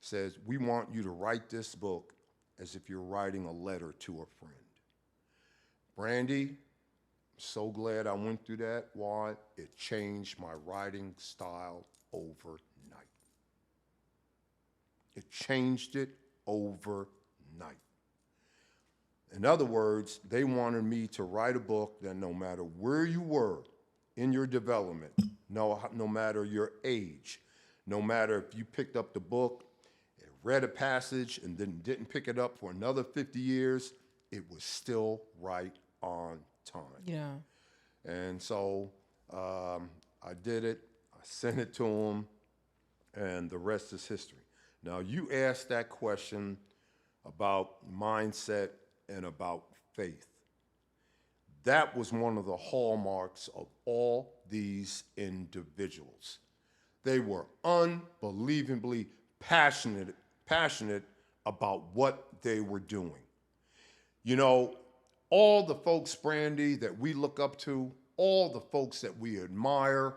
[SPEAKER 2] He says, we want you to write this book as if you're writing a letter to a friend. Brandi, I'm so glad I went through that. Why? It changed my writing style overnight. It changed it overnight. In other words, they wanted me to write a book that no matter where you were in your development, no matter your age, no matter if you picked up the book, read a passage, and then didn't pick it up for another 50 years, it was still right on time.
[SPEAKER 1] Yeah.
[SPEAKER 2] And so I did it. I sent it to them, and the rest is history. Now, you asked that question about mindset and about faith. That was one of the hallmarks of all these individuals. They were unbelievably passionate about what they were doing. You know, all the folks, Brandi, that we look up to, all the folks that we admire,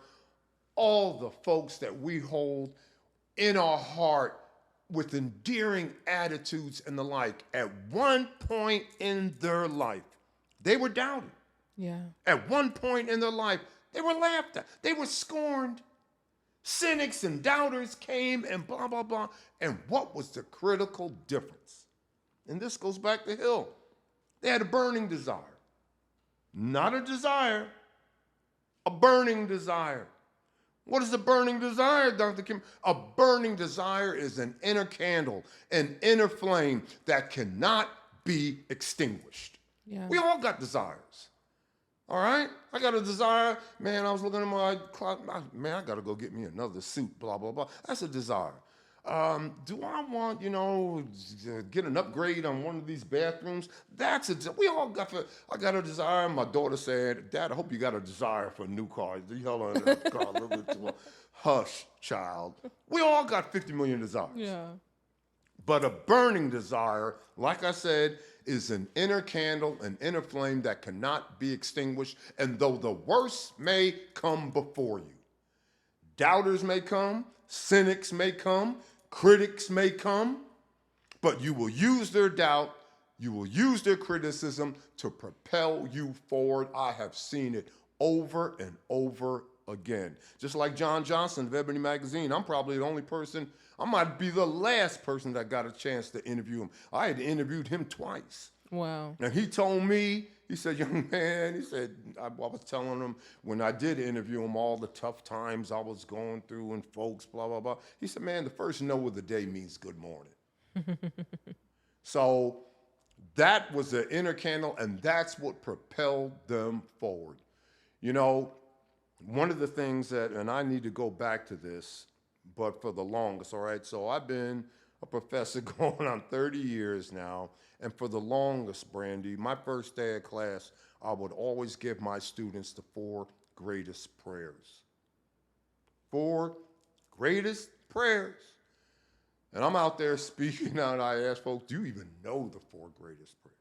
[SPEAKER 2] all the folks that we hold in our heart with endearing attitudes and the like, at one point in their life, they were doubted.
[SPEAKER 1] Yeah.
[SPEAKER 2] At one point in their life, they were laughed at. They were scorned. Cynics and doubters came and blah, blah, blah. And what was the critical difference? And this goes back to Hill. They had a burning desire. Not a desire, a burning desire. What is a burning desire, Dr. Kimbro? A burning desire is an inner candle, an inner flame that cannot be extinguished.
[SPEAKER 1] Yeah.
[SPEAKER 2] We all got desires. All right? I got a desire. Man, I was looking at my clock. Man, I got to go get me another suit, blah, blah, blah. That's a desire. Do I want, to get an upgrade on one of these bathrooms? That's we all got, I got a desire. My daughter said, Dad, I hope you got a desire for a new car. You held on to that car a little bit too long. Hush, child. We all got 50 million desires.
[SPEAKER 1] Yeah.
[SPEAKER 2] But a burning desire, like I said, is an inner candle, an inner flame that cannot be extinguished. And though the worst may come before you, doubters may come, cynics may come, critics may come, but you will use their doubt, you will use their criticism to propel you forward. I have seen it over and over again. Just like John Johnson of Ebony Magazine, I'm probably the only person, I might be the last person that got a chance to interview him. I had interviewed him twice.
[SPEAKER 1] Wow.
[SPEAKER 2] And he told me, he said, young man, he said, I was telling him when I did interview him all the tough times I was going through and folks, blah, blah, blah. He said, man, the first no of the day means good morning. So that was the inner candle, and that's what propelled them forward. You know, one of the things that, and I need to go back to this, but for the longest, all right? So I've been a professor going on 30 years now, and for the longest, Brandi, my first day of class, I would always give my students the 4 greatest prayers. 4 greatest prayers. And I'm out there speaking out, and I ask folks, do you even know the 4 greatest prayers?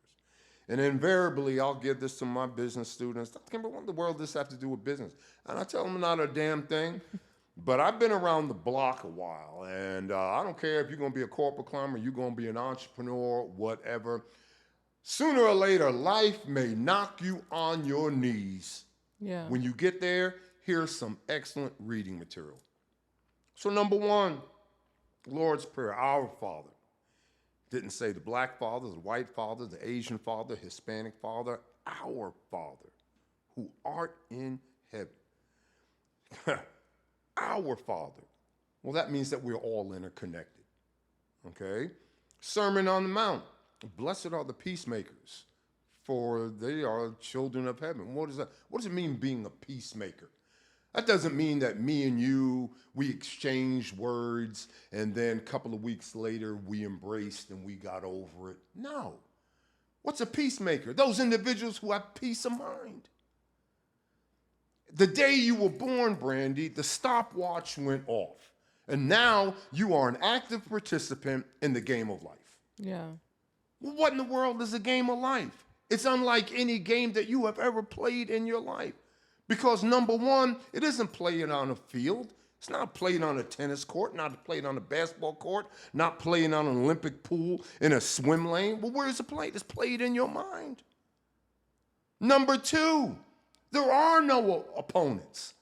[SPEAKER 2] And invariably, I'll give this to my business students. Dr. Kimbro, what in the world does this have to do with business? And I tell them not a damn thing. But I've been around the block a while, and I don't care if you're going to be a corporate climber, you're going to be an entrepreneur, whatever. Sooner or later, life may knock you on your knees.
[SPEAKER 1] Yeah.
[SPEAKER 2] When you get there, here's some excellent reading material. So number one, Lord's Prayer, Our Father. Didn't say the black father, the white father, the Asian father, Hispanic father, our Father, who art in heaven. Our Father. Well, that means that we're all interconnected. Okay? Sermon on the Mount. Blessed are the peacemakers, for they are children of heaven. What is that? What does it mean being a peacemaker? That doesn't mean that me and you, we exchanged words and then a couple of weeks later we embraced and we got over it. No. What's a peacemaker? Those individuals who have peace of mind. The day you were born, Brandi, the stopwatch went off. And now you are an active participant in the game of life.
[SPEAKER 1] Yeah.
[SPEAKER 2] Well, what in the world is a game of life? It's unlike any game that you have ever played in your life. Because number one, it isn't played on a field. It's not played on a tennis court, not played on a basketball court, not played on an Olympic pool in a swim lane. Well, where is it played? It's played in your mind. Number two, there are no opponents.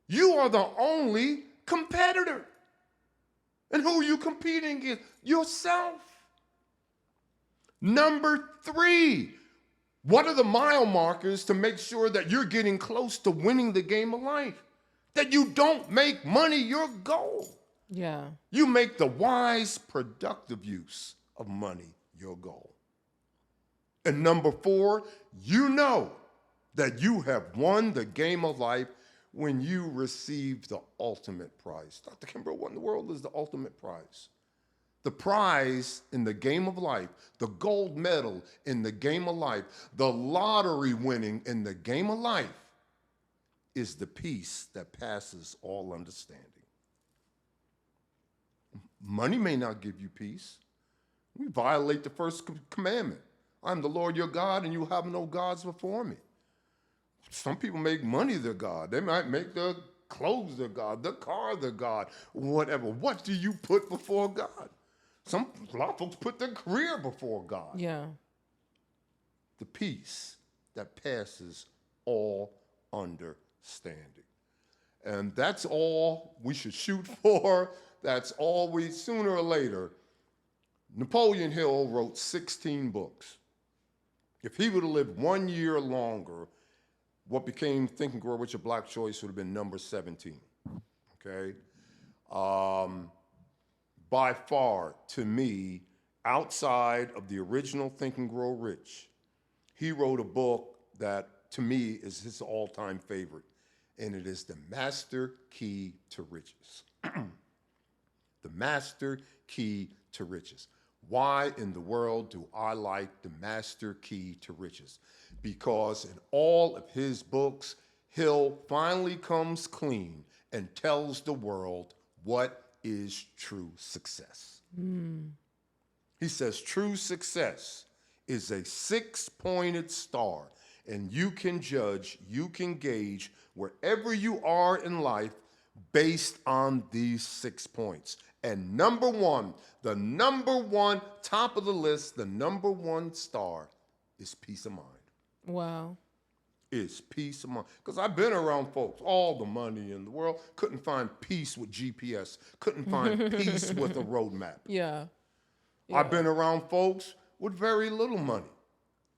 [SPEAKER 2] You are the only competitor. And who are you competing against? Yourself. Number three, what are the mile markers to make sure that you're getting close to winning the game of life? That you don't make money your goal.
[SPEAKER 1] Yeah.
[SPEAKER 2] You make the wise, productive use of money your goal. And number four, you know that you have won the game of life when you receive the ultimate prize. Dr. Kimbro, what in the world is the ultimate prize? The prize in the game of life, the gold medal in the game of life, the lottery winning in the game of life is the peace that passes all understanding. Money may not give you peace. We violate the first commandment. I'm the Lord your God and you have no gods before me. Some people make money their God. They might make their clothes their God, the car their God, whatever. What do you put before God? A lot of folks put their career before God.
[SPEAKER 1] Yeah.
[SPEAKER 2] The peace that passes all understanding. And that's all we should shoot for. That's all sooner or later. Napoleon Hill wrote 16 books. If he would have lived 1 year longer, what became Think and Grow Rich, a Black Choice would have been number 17, okay? By far, to me, outside of the original Think and Grow Rich, he wrote a book that, to me, is his all-time favorite, and it is The Master Key to Riches. The Master Key to Riches. Why in the world do I like The Master Key to Riches? Because in all of his books, Hill finally comes clean and tells the world what is true success. He says true success is a 6-pointed star, and you can judge, you can gauge wherever you are in life based on these 6 points. And number one, the number one, top of the list, the number one star is peace of mind.
[SPEAKER 1] Wow.
[SPEAKER 2] Is peace of mind. Because I've been around folks, all the money in the world, couldn't find peace with GPS, couldn't find peace with a roadmap.
[SPEAKER 1] Yeah.
[SPEAKER 2] I've been around folks with very little money,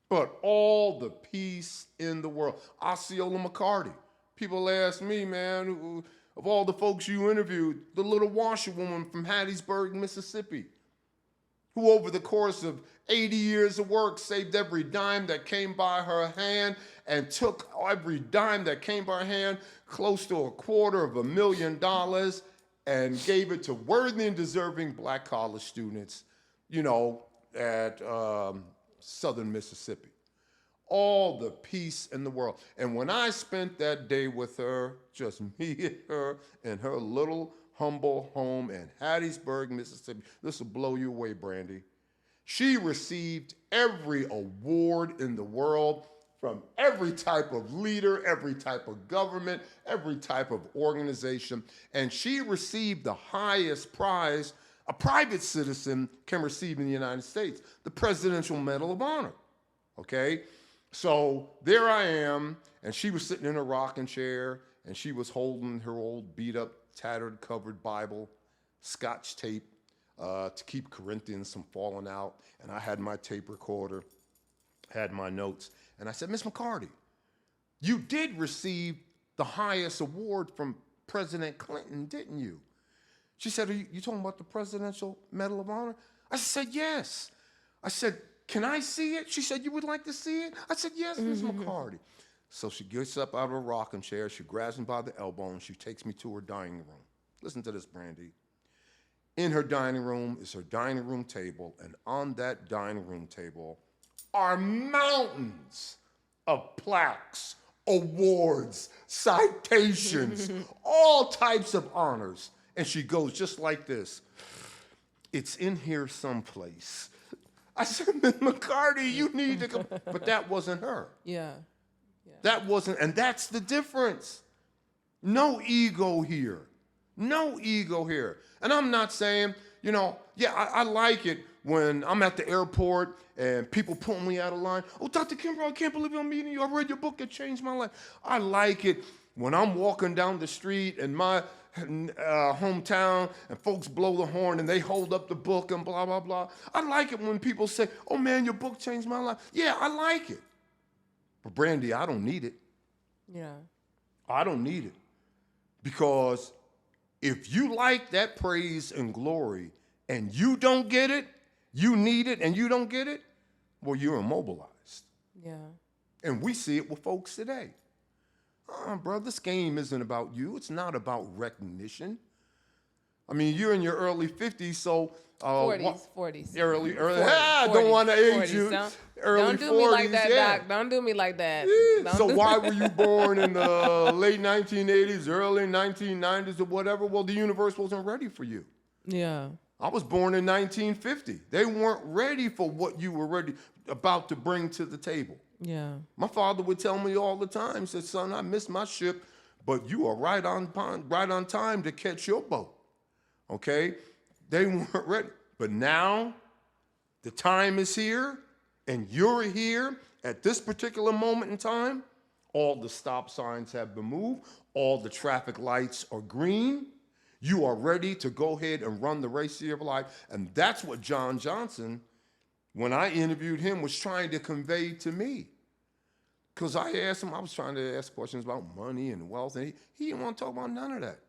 [SPEAKER 2] but all the peace in the world. Osceola McCarty. People ask me, man, of all the folks you interviewed, the little washerwoman from Hattiesburg, Mississippi, who over the course of 80 years of work saved every dime that came by her hand and took every dime that came by her hand, close to $250,000, and gave it to worthy and deserving black college students, you know, at Southern Mississippi. All the peace in the world. And when I spent that day with her, just me and her in her little humble home in Hattiesburg, Mississippi, this will blow you away, Brandi. She received every award in the world from every type of leader, every type of government, every type of organization, and she received the highest prize a private citizen can receive in the United States, the Presidential Medal of Honor. Okay? So there I am, and she was sitting in a rocking chair, and she was holding her old beat up, tattered, covered Bible, scotch tape, to keep Corinthians from falling out. And I had my tape recorder, had my notes, and I said, Miss McCarty, you did receive the highest award from President Clinton, didn't you? She said, are you talking about the Presidential Medal of Honor? I said, yes. I said, can I see it? She said, you would like to see it? I said, yes, Ms. McCarty. So she gets up out of her rocking chair, she grabs me by the elbow, and she takes me to her dining room. Listen to this, Brandi. In her dining room is her dining room table, and on that dining room table are mountains of plaques, awards, citations, all types of honors. And she goes just like this. It's in here someplace. I said, Ms. McCarty, you need to come. But that wasn't her.
[SPEAKER 1] Yeah.
[SPEAKER 2] That wasn't, and that's the difference. No ego here. No ego here. And I'm not saying, I like it when I'm at the airport and people pull me out of line. Oh, Dr. Kimbro, I can't believe I'm meeting you. I read your book. It changed my life. I like it when I'm walking down the street in my hometown and folks blow the horn and they hold up the book and blah, blah, blah. I like it when people say, oh, man, your book changed my life. Yeah, I like it. But, Brandi, I don't need it.
[SPEAKER 1] Yeah.
[SPEAKER 2] I don't need it. Because if you like that praise and glory and you don't get it, you need it and you don't get it, well, you're immobilized.
[SPEAKER 1] Yeah.
[SPEAKER 2] And we see it with folks today. Bro, this game isn't about you. It's not about recognition. I mean, you're in your early 50s, so...
[SPEAKER 1] 40s.
[SPEAKER 2] Early.
[SPEAKER 1] 40s,
[SPEAKER 2] I don't want to age
[SPEAKER 1] 40s.
[SPEAKER 2] you.
[SPEAKER 1] Don't do me like that,
[SPEAKER 2] yeah.
[SPEAKER 1] Doc. Don't do me like that.
[SPEAKER 2] Yeah. So why were you born in the late 1980s, early 1990s, or whatever? Well, the universe wasn't ready for you.
[SPEAKER 1] Yeah.
[SPEAKER 2] I was born in 1950. They weren't ready for what you were about to bring to the table.
[SPEAKER 1] Yeah.
[SPEAKER 2] My father would tell me all the time, he said, son, I missed my ship, but you are right on time to catch your boat. Okay? They weren't ready. But now, the time is here, and you're here at this particular moment in time. All the stop signs have been moved. All the traffic lights are green. You are ready to go ahead and run the race of your life. And that's what John Johnson, when I interviewed him, was trying to convey to me. Because I asked him, I was trying to ask questions about money and wealth, and he didn't want to talk about none of that.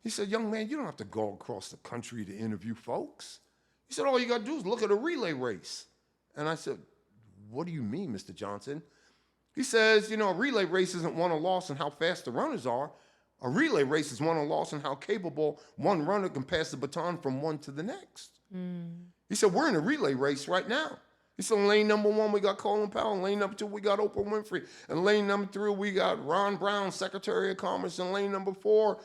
[SPEAKER 2] He said, young man, you don't have to go across the country to interview folks. He said, all you got to do is look at a relay race. And I said, what do you mean, Mr. Johnson? He says, a relay race isn't won or lost in how fast the runners are. A relay race is won or lost in how capable one runner can pass the baton from one to the next. He said, we're in a relay race right now. He said, in lane number 1, we got Colin Powell. In lane number 2, we got Oprah Winfrey. In lane number 3, we got Ron Brown, Secretary of Commerce. In lane number 4,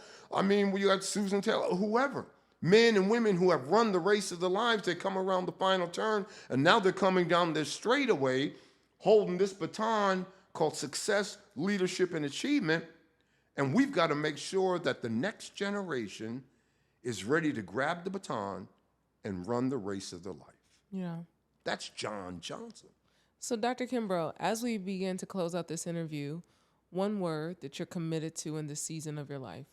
[SPEAKER 2] we got Susan Taylor, whoever. Men and women who have run the race of their lives, they come around the final turn, and now they're coming down this straightaway, holding this baton called success, leadership, and achievement. And we've got to make sure that the next generation is ready to grab the baton and run the race of their life.
[SPEAKER 1] Yeah.
[SPEAKER 2] That's John Johnson.
[SPEAKER 1] So, Dr. Kimbro, as we begin to close out this interview, one word that you're committed to in this season of your life.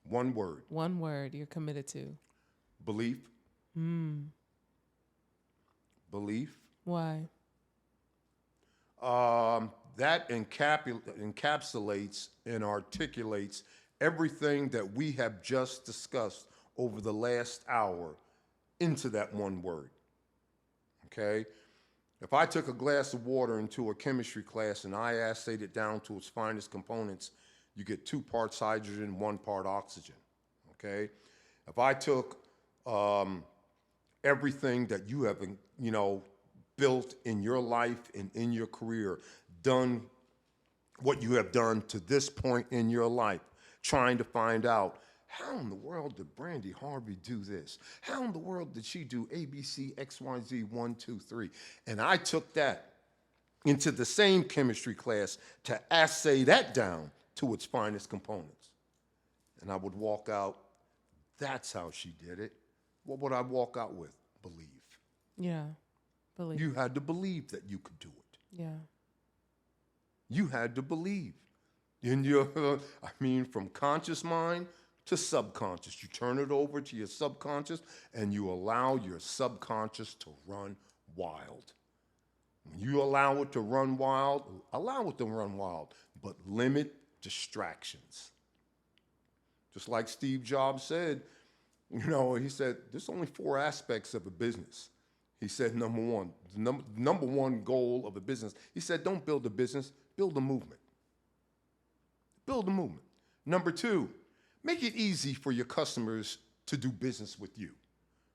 [SPEAKER 2] One word.
[SPEAKER 1] One word you're committed to.
[SPEAKER 2] Belief. Belief.
[SPEAKER 1] Why?
[SPEAKER 2] That encapsulates and articulates everything that we have just discussed over the last hour into that one word. Okay? If I took a glass of water into a chemistry class and I assayed it down to its finest components, you get 2 parts hydrogen, 1 part oxygen. Okay? If I took everything that you have, built in your life and in your career, done what you have done to this point in your life, trying to find out, how in the world did Brandi Harvey do this? How in the world did she do ABC, XYZ, 1, 2, 3? And I took that into the same chemistry class to assay that down to its finest components. And I would walk out, that's how she did it. What would I walk out with? Believe.
[SPEAKER 1] Yeah. Believe.
[SPEAKER 2] You had to believe that you could do it.
[SPEAKER 1] Yeah.
[SPEAKER 2] You had to believe. From conscious mind to subconscious. You turn it over to your subconscious and you allow your subconscious to run wild. When you allow it to run wild, but limit distractions. Just like Steve Jobs said, he said, there's only 4 aspects of a business. He said, number one, the number one goal of a business, he said, don't build a business, build a movement. Build a movement. Number 2, make it easy for your customers to do business with you.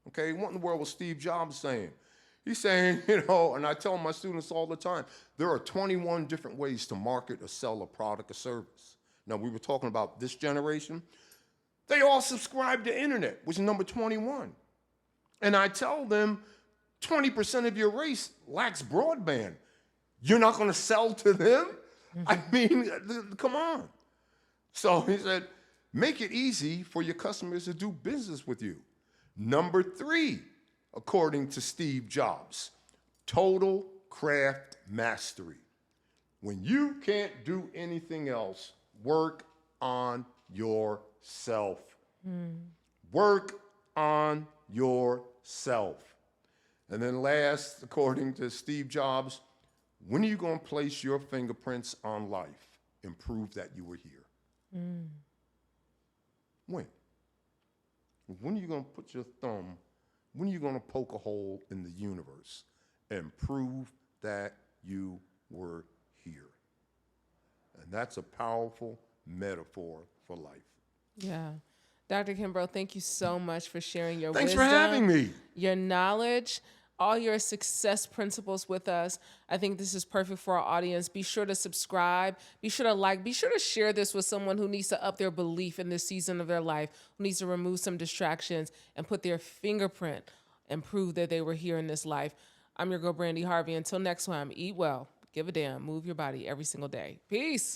[SPEAKER 2] Okay, what in the world was Steve Jobs saying? He's saying, and I tell my students all the time, there are 21 different ways to market or sell a product or service. Now, we were talking about this generation. They all subscribe to internet, which is number 21. And I tell them, 20% of your race lacks broadband. You're not going to sell to them? Come on. So he said, make it easy for your customers to do business with you. Number 3, according to Steve Jobs, total craft mastery. When you can't do anything else, work on yourself. Work on yourself. And then last, according to Steve Jobs, when are you going to place your fingerprints on life and prove that you were here? When? When are you going to put your thumb, when are you going to poke a hole in the universe and prove that you were here? And that's a powerful metaphor for life.
[SPEAKER 1] Yeah. Dr. Kimbro, thank you so much for sharing your
[SPEAKER 2] Thanks
[SPEAKER 1] wisdom,
[SPEAKER 2] for having me.
[SPEAKER 1] your knowledge, all your success principles with us. I think this is perfect for our audience. Be sure to subscribe. Be sure to like. Be sure to share this with someone who needs to up their belief in this season of their life, who needs to remove some distractions and put their fingerprint and prove that they were here in this life. I'm your girl, Brandi Harvey. Until next time, eat well, give a damn, move your body every single day. Peace.